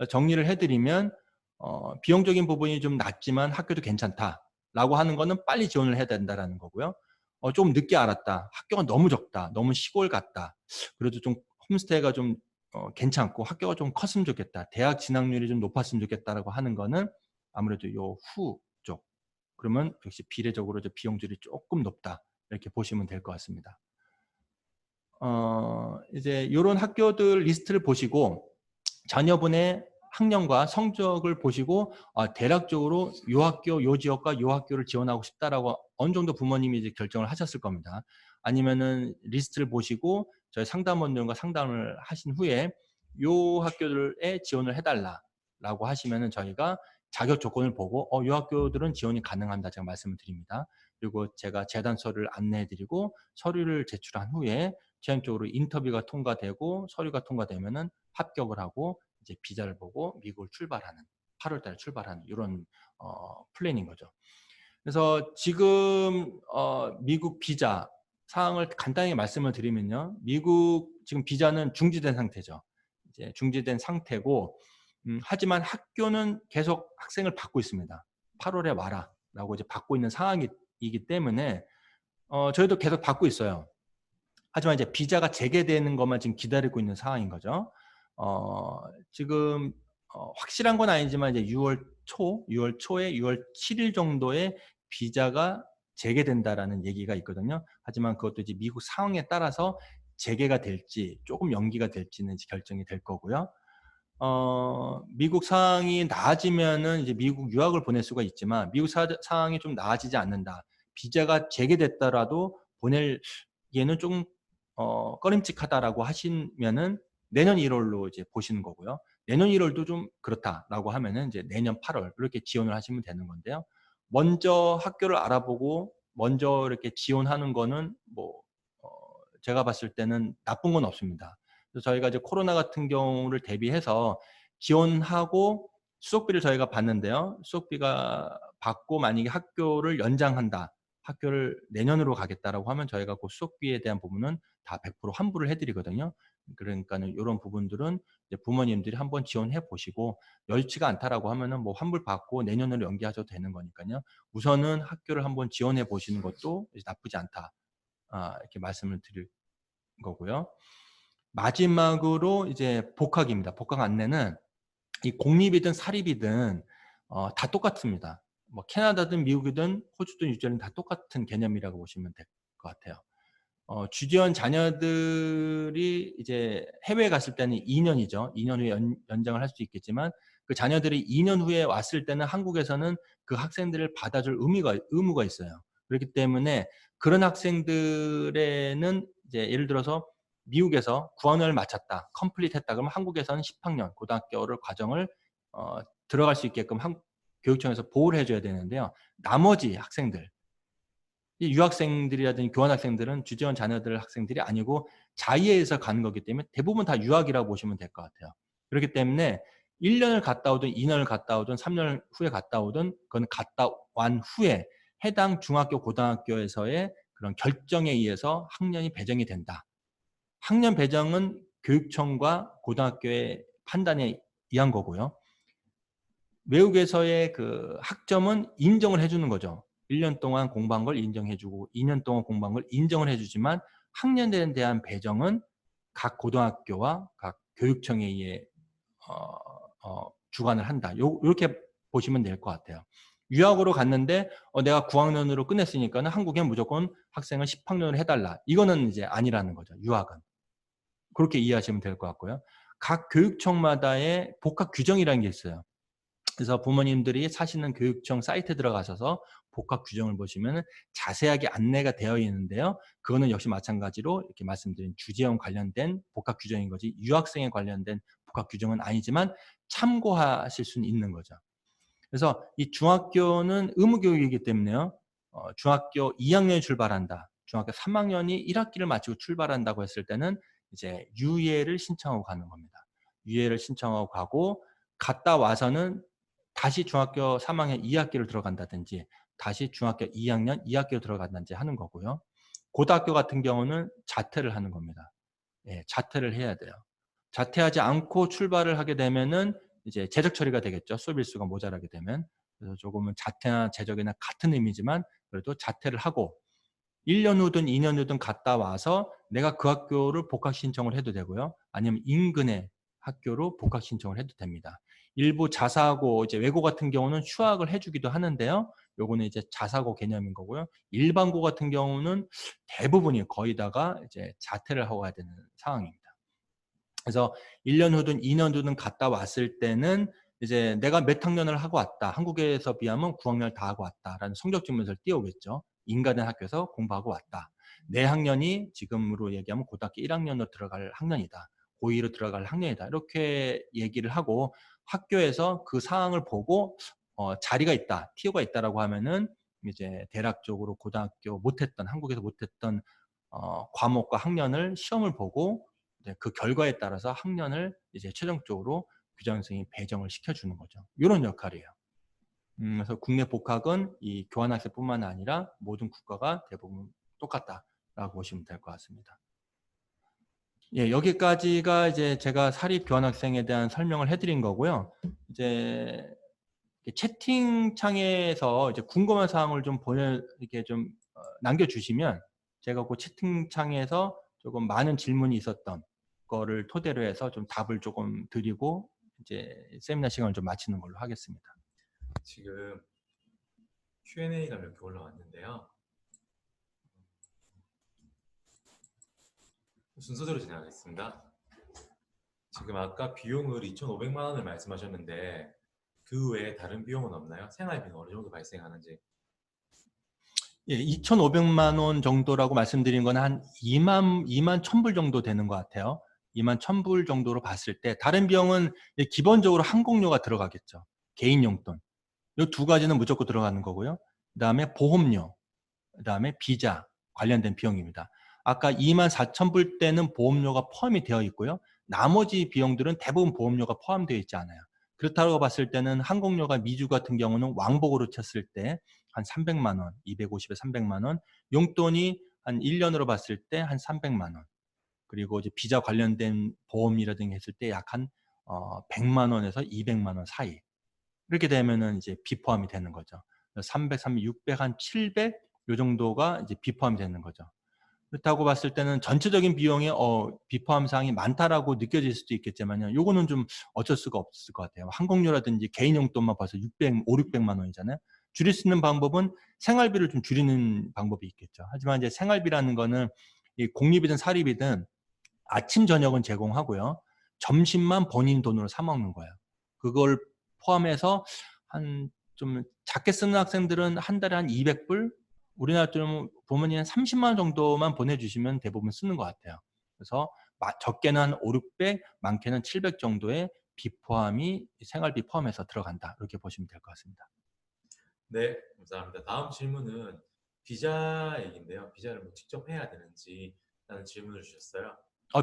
정리를 해드리면 비용적인 부분이 좀 낮지만 학교도 괜찮다라고 하는 거는 빨리 지원을 해야 된다라는 거고요. 좀 늦게 알았다. 학교가 너무 적다. 너무 시골 같다. 그래도 좀 홈스테이가 좀 괜찮고 학교가 좀 컸으면 좋겠다. 대학 진학률이 좀 높았으면 좋겠다라고 하는 거는 아무래도 요 후 쪽. 그러면 역시 비례적으로 이제 비용들이 조금 높다. 이렇게 보시면 될 것 같습니다. 이제 요런 학교들 리스트를 보시고 자녀분의 학년과 성적을 보시고 대략적으로 요 학교, 요 지역과 요 학교를 지원하고 싶다라고 어느 정도 부모님이 이제 결정을 하셨을 겁니다. 아니면은 리스트를 보시고 저희 상담원들과 상담을 하신 후에 요 학교들에 지원을 해달라라고 하시면은 저희가 자격 조건을 보고 요 학교들은 지원이 가능합니다. 제가 말씀을 드립니다. 그리고 제가 재단서를 안내해드리고 서류를 제출한 후에 최종적으로 인터뷰가 통과되고 서류가 통과되면은 합격을 하고 이제 비자를 보고 미국을 출발하는 8월 달에 출발하는 이런 플랜인 거죠. 그래서 지금 미국 비자 사항을 간단히 말씀을 드리면요. 미국 지금 비자는 중지된 상태죠. 이제 중지된 상태고 하지만 학교는 계속 학생을 받고 있습니다. 8월에 와라라고 이제 받고 있는 상황이기 때문에 저희도 계속 받고 있어요. 하지만 이제 비자가 재개되는 것만 지금 기다리고 있는 상황인 거죠. 지금 확실한 건 아니지만 이제 6월 초에 6월 7일 정도에 비자가 재개된다라는 얘기가 있거든요. 하지만 그것도 이제 미국 상황에 따라서 재개가 될지 조금 연기가 될지는 이제 결정이 될 거고요. 미국 상황이 나아지면은 이제 미국 유학을 보낼 수가 있지만 미국 상황이 좀 나아지지 않는다. 비자가 재개됐더라도 보내기에는 좀 꺼림칙하다라고 하시면은 내년 1월로 이제 보시는 거고요. 내년 1월도 좀 그렇다라고 하면은 이제 내년 8월 이렇게 지원을 하시면 되는 건데요. 먼저 학교를 알아보고 먼저 이렇게 지원하는 거는 뭐 제가 봤을 때는 나쁜 건 없습니다. 그래서 저희가 이제 코로나 같은 경우를 대비해서 지원하고 수속비를 저희가 받는데요. 수속비가 받고 만약에 학교를 연장한다. 학교를 내년으로 가겠다라고 하면 저희가 그 수속비에 대한 부분은 다 100% 환불을 해드리거든요. 그러니까는 이런 부분들은 이제 부모님들이 한번 지원해 보시고 여의치가 않다라고 하면은 뭐 환불 받고 내년으로 연기하셔도 되는 거니까요. 우선은 학교를 한번 지원해 보시는 것도 나쁘지 않다. 이렇게 말씀을 드릴 거고요. 마지막으로 이제 복학입니다. 복학 안내는 이 공립이든 사립이든 다 똑같습니다. 뭐 캐나다든 미국이든 호주든 뉴질랜드 다 똑같은 개념이라고 보시면 될 것 같아요. 주지원 자녀들이 이제 해외에 갔을 때는 2년이죠. 2년 후에 연장을 할 수 있겠지만 그 자녀들이 2년 후에 왔을 때는 한국에서는 그 학생들을 받아줄 의무가 있어요. 그렇기 때문에 그런 학생들에는 이제 예를 들어서 미국에서 9학년을 마쳤다, 컴플리트 했다. 그러면 한국에서는 10학년 고등학교를 과정을 들어갈 수 있게끔 교육청에서 보호를 해줘야 되는데요. 나머지 학생들, 이 유학생들이라든지 교환학생들은 주재원 자녀들 학생들이 아니고 자의에서 가는 거기 때문에 대부분 다 유학이라고 보시면 될 것 같아요. 그렇기 때문에 1년을 갔다 오든 2년을 갔다 오든 3년 후에 갔다 오든 그건 갔다 완 후에 해당 중학교 고등학교에서의 그런 결정에 의해서 학년이 배정이 된다. 학년 배정은 교육청과 고등학교의 판단에 의한 거고요. 외국에서의 그 학점은 인정을 해주는 거죠. 1년 동안 공부한 걸 인정해주고 2년 동안 공부한 걸 인정을 해주지만 학년에 대한 배정은 각 고등학교와 각 교육청에 의해 주관을 한다. 이렇게 보시면 될 것 같아요. 유학으로 갔는데 내가 9학년으로 끝냈으니까 한국엔 무조건 학생을 10학년으로 해달라. 이거는 이제 아니라는 거죠. 유학은. 그렇게 이해하시면 될 것 같고요. 각 교육청마다의 복학 규정이라는 게 있어요. 그래서 부모님들이 사시는 교육청 사이트에 들어가셔서 복학 규정을 보시면 자세하게 안내가 되어 있는데요. 그거는 역시 마찬가지로 이렇게 말씀드린 주재원 관련된 복학 규정인 거지 유학생에 관련된 복학 규정은 아니지만 참고하실 수는 있는 거죠. 그래서 이 중학교는 의무교육이기 때문에요. 중학교 2학년이 출발한다. 중학교 3학년이 1학기를 마치고 출발한다고 했을 때는 이제 유예를 신청하고 가는 겁니다. 유예를 신청하고 가고 갔다 와서는 다시 중학교 3학년 2학기를 들어간다든지 다시 중학교 2학년 2학기로 들어간다든지 하는 거고요. 고등학교 같은 경우는 자퇴를 하는 겁니다. 예, 자퇴를 해야 돼요. 자퇴하지 않고 출발을 하게 되면은 이제 재적 처리가 되겠죠. 수업 일수가 모자라게 되면. 그래서 조금은 자퇴나 재적이나 같은 의미지만 그래도 자퇴를 하고 1년 후든 2년 후든 갔다 와서 내가 그 학교를 복학 신청을 해도 되고요. 아니면 인근의 학교로 복학 신청을 해도 됩니다. 일부 자사고, 이제 외고 같은 경우는 휴학을 해주기도 하는데요. 요거는 이제 자사고 개념인 거고요. 일반고 같은 경우는 대부분이 거의 다가 이제 자퇴를 하고 가야 되는 상황입니다. 그래서 1년 후든 2년 후든 갔다 왔을 때는 이제 내가 몇 학년을 하고 왔다. 한국에서 비하면 9학년을 다 하고 왔다라는 성적 증명서를 띄우겠죠. 인가된 학교에서 공부하고 왔다. 내 학년이 지금으로 얘기하면 고등학교 1학년으로 들어갈 학년이다. 고2로 들어갈 학년이다. 이렇게 얘기를 하고 학교에서 그 상황을 보고 자리가 있다, 티오가 있다라고 하면은 이제 대략적으로 고등학교 못했던, 한국에서 못했던 과목과 학년을 시험을 보고 이제 그 결과에 따라서 학년을 이제 최종적으로 교장선생님이 배정을 시켜주는 거죠. 이런 역할이에요. 그래서 국내 복학은 이 교환학생뿐만 아니라 모든 국가가 대부분 똑같다라고 보시면 될 것 같습니다. 예, 여기까지가 이제 제가 사립 교환학생에 대한 설명을 해드린 거고요. 이제 채팅창에서 이제 궁금한 사항을 좀 이렇게 좀 남겨주시면 제가 그 채팅창에서 조금 많은 질문이 있었던 거를 토대로 해서 좀 답을 조금 드리고 이제 세미나 시간을 좀 마치는 걸로 하겠습니다. 지금 Q&A가 몇 개 올라왔는데요. 순서대로 진행하겠습니다. 지금 아까 비용을 2,500만 원을 말씀하셨는데 그 외에 다른 비용은 없나요? 생활비는 어느 정도 발생하는지. 예, 2,500만 원 정도라고 말씀드린 건 한 2만 1,000불 정도 되는 것 같아요. 2만 1,000불 정도로 봤을 때 다른 비용은 기본적으로 항공료가 들어가겠죠. 개인 용돈. 이 두 가지는 무조건 들어가는 거고요. 그 다음에 보험료, 그 다음에 비자 관련된 비용입니다. 아까 2만 4천 불 때는 보험료가 포함이 되어 있고요. 나머지 비용들은 대부분 보험료가 포함되어 있지 않아요. 그렇다고 봤을 때는 항공료가 미주 같은 경우는 왕복으로 쳤을 때 한 300만 원, 250에 300만 원, 용돈이 한 1년으로 봤을 때 한 300만 원, 그리고 이제 비자 관련된 보험이라든지 했을 때 약 한 100만 원에서 200만 원 사이. 이렇게 되면은 이제 비포함이 되는 거죠. 300, 300, 600, 한 700, 요 정도가 이제 비포함이 되는 거죠. 그렇다고 봤을 때는 전체적인 비용이 비포함 사항이 많다라고 느껴질 수도 있겠지만요. 요거는 좀 어쩔 수가 없을 것 같아요. 항공료라든지 개인 용돈만 봐서 600, 5, 600만 원이잖아요. 줄일 수 있는 방법은 생활비를 좀 줄이는 방법이 있겠죠. 하지만 이제 생활비라는 거는 이 공립이든 사립이든 아침 저녁은 제공하고요. 점심만 본인 돈으로 사 먹는 거예요. 그걸 포함해서 한 좀 작게 쓰는 학생들은 한 달에 한 200불, 우리나라 좀 보면 한 30만 원 정도만 보내주시면 대부분 쓰는 것 같아요. 그래서 적게는 한 5, 600, 많게는 700 정도의 비포함이 생활비 포함해서 들어간다. 이렇게 보시면 될 것 같습니다. 네, 감사합니다. 다음 질문은 비자 얘기인데요. 비자를 뭐 직접 해야 되는지 라는 질문을 주셨어요.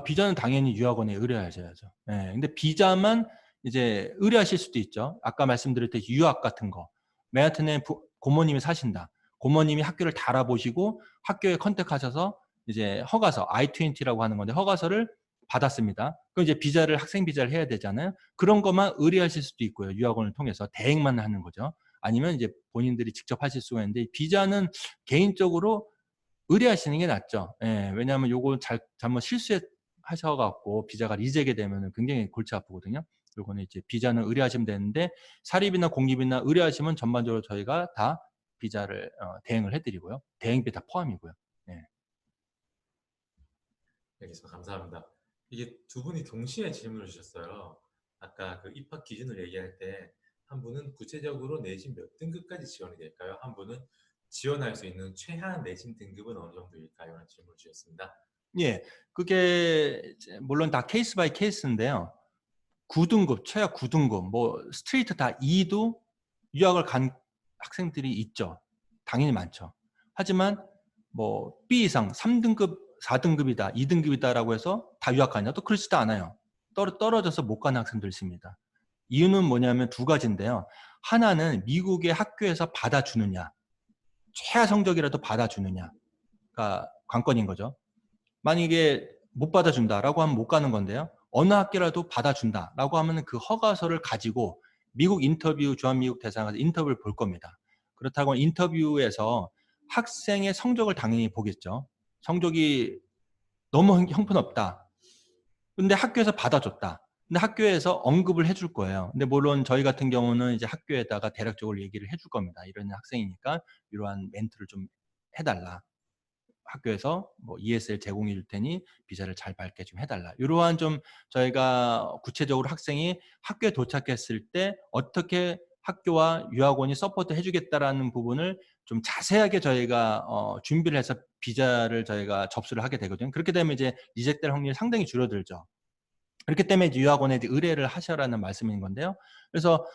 비자는 당연히 유학원에 의뢰하셔야죠. 예, 근데 비자만 이제 의뢰하실 수도 있죠. 아까 말씀드렸듯이 유학 같은 거. 맨하튼에 고모님이 사신다. 고모님이 학교를 다 알아보시고 학교에 컨택하셔서 이제 허가서, I-20라고 하는 건데 허가서를 받았습니다. 그럼 이제 비자를, 학생 비자를 해야 되잖아요. 그런 것만 의뢰하실 수도 있고요. 유학원을 통해서 대행만 하는 거죠. 아니면 이제 본인들이 직접 하실 수가 있는데 비자는 개인적으로 의뢰하시는 게 낫죠. 예, 왜냐하면 요거 잘못 실수하셔갖고 비자가 리제게 되면 굉장히 골치 아프거든요. 요거는 이제 비자는 의뢰하시면 되는데 사립이나 공립이나 의뢰하시면 전반적으로 저희가 다 비자를 대행을 해드리고요. 대행비 다 포함이고요. 예. 알겠습니다. 감사합니다. 이게 두 분이 동시에 질문을 주셨어요. 아까 그 입학 기준을 얘기할 때 한 분은 구체적으로 내신 몇 등급까지 지원이 될까요? 한 분은 지원할 수 있는 최하 내신 등급은 어느 정도일까요? 라는 질문을 주셨습니다. 예, 그게 이제 물론 다 케이스 바이 케이스인데요. 9등급, 최하 9등급, 뭐 스트레이트 다 2도 유학을 간 학생들이 있죠. 당연히 많죠. 하지만 뭐 B 이상 3등급, 4등급이다, 2등급이다라고 해서 다 유학 가냐? 또 그렇지도 않아요. 떨어져서 못 가는 학생들 있습니다. 이유는 뭐냐면 두 가지인데요. 하나는 미국의 학교에서 받아주느냐, 최하 성적이라도 받아주느냐가 관건인 거죠. 만약에 못 받아준다라고 하면 못 가는 건데요. 어느 학교라도 받아준다라고 하면 그 허가서를 가지고 미국 인터뷰, 주한미국 대사관에서 인터뷰를 볼 겁니다. 그렇다고 인터뷰에서 학생의 성적을 당연히 보겠죠. 성적이 너무 형편없다. 근데 학교에서 받아줬다. 근데 학교에서 언급을 해줄 거예요. 근데 물론 저희 같은 경우는 이제 학교에다가 대략적으로 얘기를 해줄 겁니다. 이런 학생이니까 이러한 멘트를 좀 해달라. 학교에서 뭐 ESL 제공해 줄 테니 비자를 잘 밟게 좀 해달라. 이러한 좀 저희가 구체적으로 학생이 학교에 도착했을 때 어떻게 학교와 유학원이 서포트 해주겠다라는 부분을 좀 자세하게 저희가 준비를 해서 비자를 저희가 접수를 하게 되거든요. 그렇게 되면 이제 리젝될 확률이 상당히 줄어들죠. 그렇기 때문에 이제 유학원에 이제 의뢰를 하셔라는 말씀인 건데요. 그래서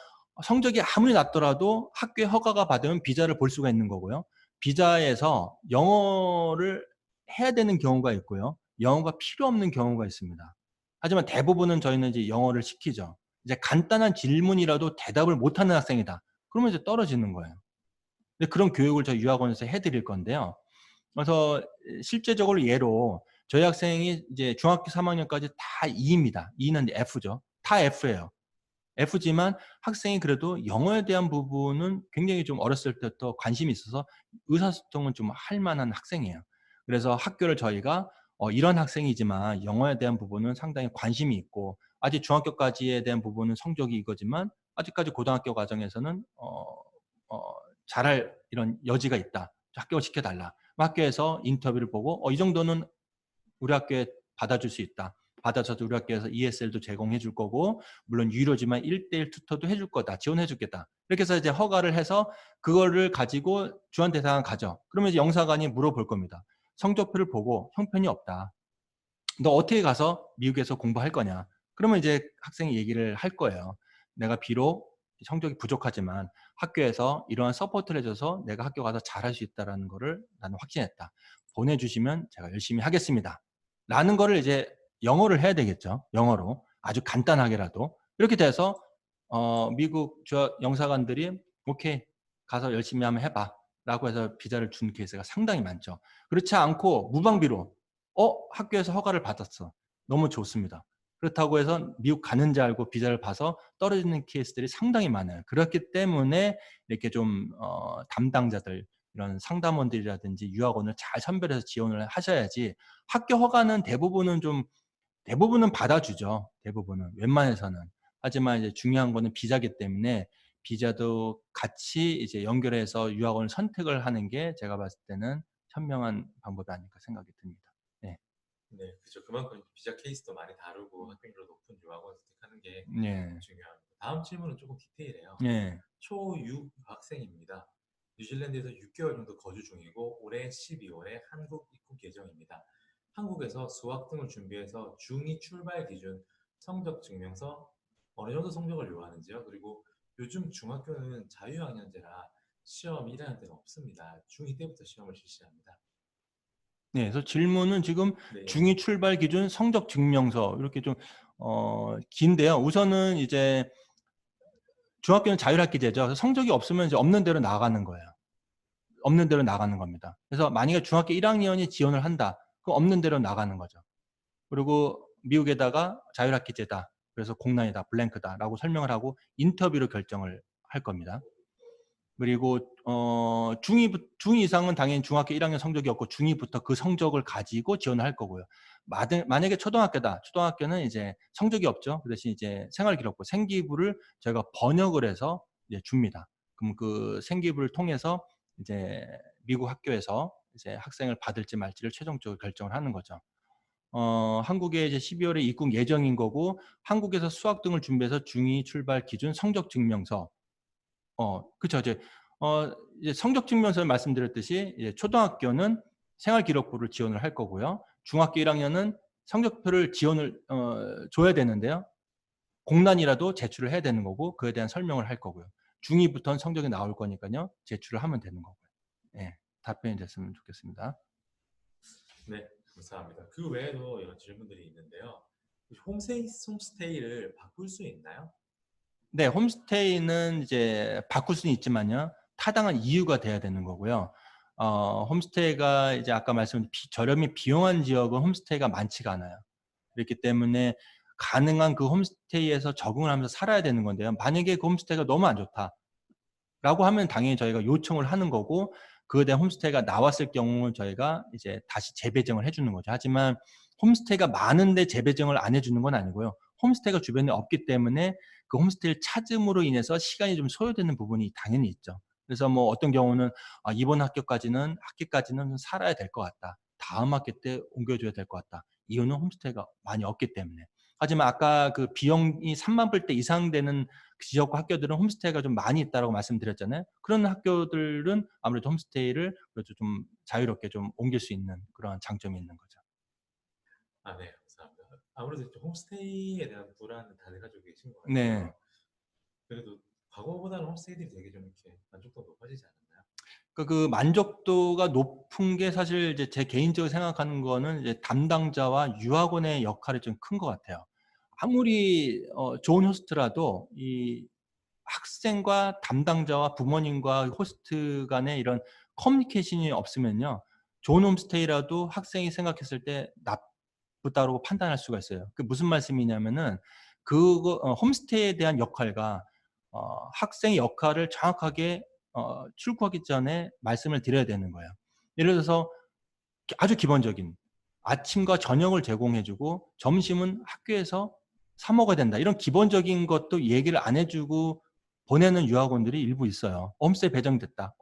성적이 아무리 낮더라도 학교에 허가가 받으면 비자를 볼 수가 있는 거고요. 비자에서 영어를 해야 되는 경우가 있고요. 영어가 필요 없는 경우가 있습니다. 하지만 대부분은 저희는 이제 영어를 시키죠. 이제 간단한 질문이라도 대답을 못하는 학생이다. 그러면 이제 떨어지는 거예요. 근데 그런 교육을 저희 유학원에서 해드릴 건데요. 그래서 실제적으로 예로 저희 학생이 이제 중학교 3학년까지 다 E입니다. E는 F죠. 다 F예요. F지만 학생이 그래도 영어에 대한 부분은 굉장히 좀 어렸을 때부터 관심이 있어서 의사소통은 좀 할 만한 학생이에요. 그래서 학교를 저희가 이런 학생이지만 영어에 대한 부분은 상당히 관심이 있고 아직 중학교까지에 대한 부분은 성적이 이거지만 아직까지 고등학교 과정에서는 잘할 이런 여지가 있다. 합격을 시켜달라. 학교에서 인터뷰를 보고 이 정도는 우리 학교에 받아줄 수 있다. 받아줘서 우리 학교에서 ESL도 제공해 줄 거고 물론 유료지만 1대1 투터도 해줄 거다. 지원해 주겠다. 이렇게 해서 이제 허가를 해서 그거를 가지고 주한 대상을 가져. 그러면 이제 영사관이 물어볼 겁니다. 성적표를 보고 형편이 없다. 너 어떻게 가서 미국에서 공부할 거냐? 그러면 이제 학생이 얘기를 할 거예요. 내가 비록 성적이 부족하지만 학교에서 이러한 서포트를 해줘서 내가 학교 가서 잘할 수 있다는 거를 나는 확신했다. 보내주시면 제가 열심히 하겠습니다. 라는 거를 이제 영어를 해야 되겠죠. 영어로. 아주 간단하게라도. 이렇게 돼서 미국 영사관들이 오케이 가서 열심히 한번 해봐. 라고 해서 비자를 준 케이스가 상당히 많죠. 그렇지 않고 무방비로 학교에서 허가를 받았어. 너무 좋습니다. 그렇다고 해서 미국 가는 줄 알고 비자를 봐서 떨어지는 케이스들이 상당히 많아요. 그렇기 때문에 이렇게 좀 담당자들 이런 상담원들이라든지 유학원을 잘 선별해서 지원을 하셔야지 학교 허가는 대부분은 받아주죠. 대부분은 웬만해서는. 하지만 이제 중요한 거는 비자기 때문에 비자도 같이 이제 연결해서 유학원을 선택을 하는 게 제가 봤을 때는 현명한 방법이 아닐까 생각이 듭니다. 네. 네, 그죠. 그만큼 비자 케이스도 많이 다르고 학생률도 높은 유학원 선택하는 게 네. 중요합니다. 다음 질문은 조금 디테일해요. 네. 초6 학생입니다. 뉴질랜드에서 6개월 정도 거주 중이고 올해 12월에 한국 입국 예정입니다. 한국에서 수학 등을 준비해서 중2 출발 기준 성적 증명서 어느 정도 성적을 요하는지요? 그리고 요즘 중학교는 자유학년제라 시험 1학년 때는 없습니다. 중2 때부터 시험을 실시합니다. 네. 그래서 질문은 지금 네. 중2 출발 기준 성적 증명서 이렇게 좀 긴데요. 우선은 이제 중학교는 자율학기제죠. 그래서 성적이 없으면 이제 없는 대로 나가는 거예요. 없는 대로 나가는 겁니다. 그래서 만약에 중학교 1학년이 지원을 한다. 그럼 없는 대로 나가는 거죠. 그리고 미국에다가 자율학기제다. 그래서 공란이다, 블랭크다라고 설명을 하고 인터뷰로 결정을 할 겁니다. 그리고 중2 이상은 당연히 중학교 1학년 성적이었고 중2부터 그 성적을 가지고 지원을 할 거고요. 만약에 초등학교다. 초등학교는 이제 성적이 없죠. 그 대신 이제 생활기록부, 생기부를 저희가 번역을 해서 이제 줍니다. 그럼 그 생기부를 통해서 이제 미국 학교에서 이제 학생을 받을지 말지를 최종적으로 결정을 하는 거죠. 한국에 이제 12월에 입국 예정인 거고 한국에서 수학 등을 준비해서 중2 출발 기준 성적 증명서 그쵸. 이제 성적 증명서를 말씀드렸듯이 이제 초등학교는 생활기록부를 지원을 할 거고요. 중학교 1학년은 성적표를 지원을 줘야 되는데요. 공란이라도 제출을 해야 되는 거고 그에 대한 설명을 할 거고요. 중2부터는 성적이 나올 거니까요. 제출을 하면 되는 거고요. 예. 답변이 됐으면 좋겠습니다. 네, 감사합니다. 그 외에도 이런 질문들이 있는데요. 홈스테이를 바꿀 수 있나요? 네. 홈스테이는 이제 바꿀 수는 있지만요. 타당한 이유가 돼야 되는 거고요. 홈스테이가 이제 아까 말씀드린 저렴이 비용한 지역은 홈스테이가 많지가 않아요. 그렇기 때문에 가능한 그 홈스테이에서 적응을 하면서 살아야 되는 건데요. 만약에 그 홈스테이가 너무 안 좋다라고 하면 당연히 저희가 요청을 하는 거고 그에 대한 홈스테이가 나왔을 경우 저희가 이제 다시 재배정을 해 주는 거죠. 하지만 홈스테이가 많은데 재배정을 안 해 주는 건 아니고요. 홈스테이가 주변에 없기 때문에 그 홈스테이를 찾음으로 인해서 시간이 좀 소요되는 부분이 당연히 있죠. 그래서 뭐 어떤 경우는 이번 학기까지는 좀 살아야 될 것 같다. 다음 학기 때 옮겨줘야 될 것 같다. 이유는 홈스테이가 많이 없기 때문에. 하지만 아까 그 비용이 3만 불대 이상 되는 지역과 학교들은 홈스테이가 좀 많이 있다라고 말씀드렸잖아요. 그런 학교들은 아무래도 홈스테이를 그래도 좀 자유롭게 좀 옮길 수 있는 그런 장점이 있는 거죠. 아, 네, 감사합니다. 아무래도 좀 홈스테이에 대한 불안은 다들 가지고 계신 것 네. 같아요. 그래도 과거보다는 홈스테이들이 되게 좀 이렇게 만족도가 높아지지 않았나요? 그 만족도가 높은 게 사실 이제 제 개인적으로 생각하는 거는 이제 담당자와 유학원의 역할이 좀 큰 것 같아요. 아무리 좋은 호스트라도 이 학생과 담당자와 부모님과 호스트 간의 이런 커뮤니케이션이 없으면요. 좋은 홈스테이라도 학생이 생각했을 때 나쁘다고 판단할 수가 있어요. 그 무슨 말씀이냐면은 그거 홈스테이에 대한 역할과 학생의 역할을 정확하게 출국하기 전에 말씀을 드려야 되는 거예요. 예를 들어서 아주 기본적인 아침과 저녁을 제공해 주고 점심은 학교에서 사 먹어야 된다. 이런 기본적인 것도 얘기를 안 해 주고 보내는 유학원들이 일부 있어요. 홈스테이 배정됐다.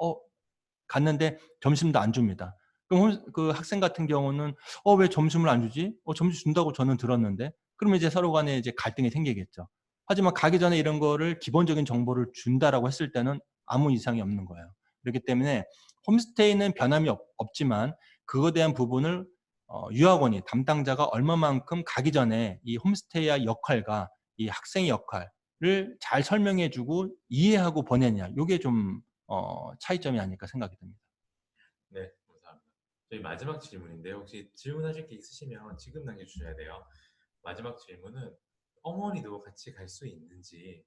갔는데 점심도 안 줍니다. 그럼 그 학생 같은 경우는 왜 점심을 안 주지? 점심 준다고 저는 들었는데. 그러면 이제 서로 간에 이제 갈등이 생기겠죠. 하지만 가기 전에 이런 거를 기본적인 정보를 준다라고 했을 때는 아무 이상이 없는 거예요. 그렇기 때문에 홈스테이는 변함이 없지만 그거에 대한 부분을 유학원이 담당자가 얼마만큼 가기 전에 이 홈스테이의 역할과 이 학생의 역할을 잘 설명해 주고 이해하고 보내냐. 요게 좀 차이점이 아닐까 생각이 듭니다. 네, 감사합니다. 저희 마지막 질문인데요. 혹시 질문하실 게 있으시면 지금 남겨주셔야 돼요. 마지막 질문은 어머니도 같이 갈 수 있는지.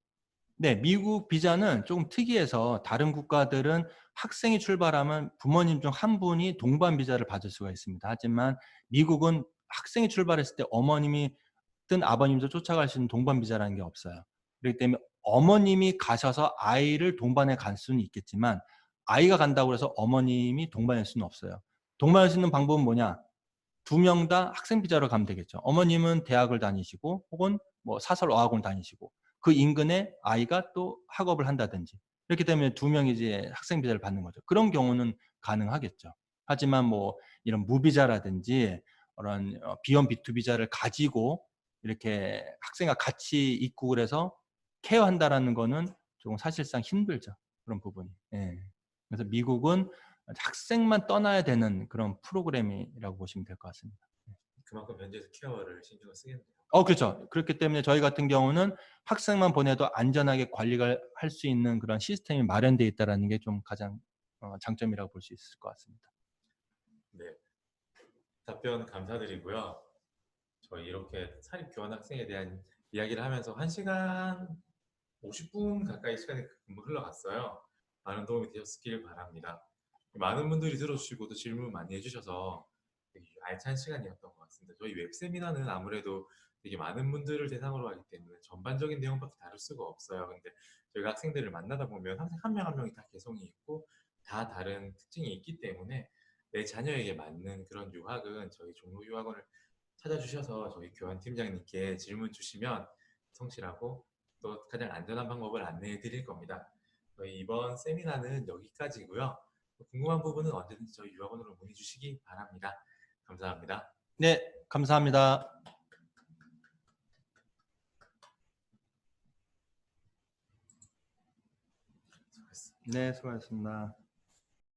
네, 미국 비자는 조금 특이해서 다른 국가들은 학생이 출발하면 부모님 중 한 분이 동반 비자를 받을 수가 있습니다. 하지만 미국은 학생이 출발했을 때 어머님이 든 아버님도 쫓아갈 수 있는 동반 비자라는 게 없어요. 그렇기 때문에 어머님이 가셔서 아이를 동반해 갈 수는 있겠지만 아이가 간다고 해서 어머님이 동반할 수는 없어요. 동반할 수 있는 방법은 뭐냐? 두 명 다 학생 비자로 가면 되겠죠. 어머님은 대학을 다니시고 혹은 뭐 사설 어학원 다니시고 그 인근에 아이가 또 학업을 한다든지 이렇기 때문에 두 명이 이제 학생 비자를 받는 거죠. 그런 경우는 가능하겠죠. 하지만 뭐 이런 무비자라든지 그런 B1, B2 비자를 가지고 이렇게 학생과 같이 입국을 해서 케어한다라는 거는 조금 사실상 힘들죠. 그런 부분이. 예. 그래서 미국은 학생만 떠나야 되는 그런 프로그램이라고 보시면 될 것 같습니다. 그만큼 현지에서 케어를 신경을 쓰겠네요. 그렇죠. 그렇기 때문에 저희 같은 경우는 학생만 보내도 안전하게 관리가 할 수 있는 그런 시스템이 마련되어 있다라는 게 좀 가장 장점이라고 볼 수 있을 것 같습니다. 네, 답변 감사드리고요. 저희 이렇게 사립 교환 학생에 대한 이야기를 하면서 1시간 50분 가까이 시간이 금방 흘러갔어요. 많은 도움이 되셨길 바랍니다. 많은 분들이 들어주시고 또 질문 많이 해주셔서 되게 알찬 시간이었던 것 같습니다. 저희 웹세미나는 아무래도 되게 많은 분들을 대상으로 하기 때문에 전반적인 내용밖에 다룰 수가 없어요. 근데 저희가 학생들을 만나다 보면 학생 한 명 한 명이 다 개성이 있고 다 다른 특징이 있기 때문에 내 자녀에게 맞는 그런 유학은 저희 종로유학원을 찾아주셔서 저희 교환팀장님께 질문 주시면 성실하고 또 가장 안전한 방법을 안내해 드릴 겁니다. 저희 이번 세미나는 여기까지고요. 궁금한 부분은 언제든지 저희 유학원으로 문의 주시기 바랍니다. 감사합니다. 네, 감사합니다. 수고하셨습니다. 네, 수고하셨습니다.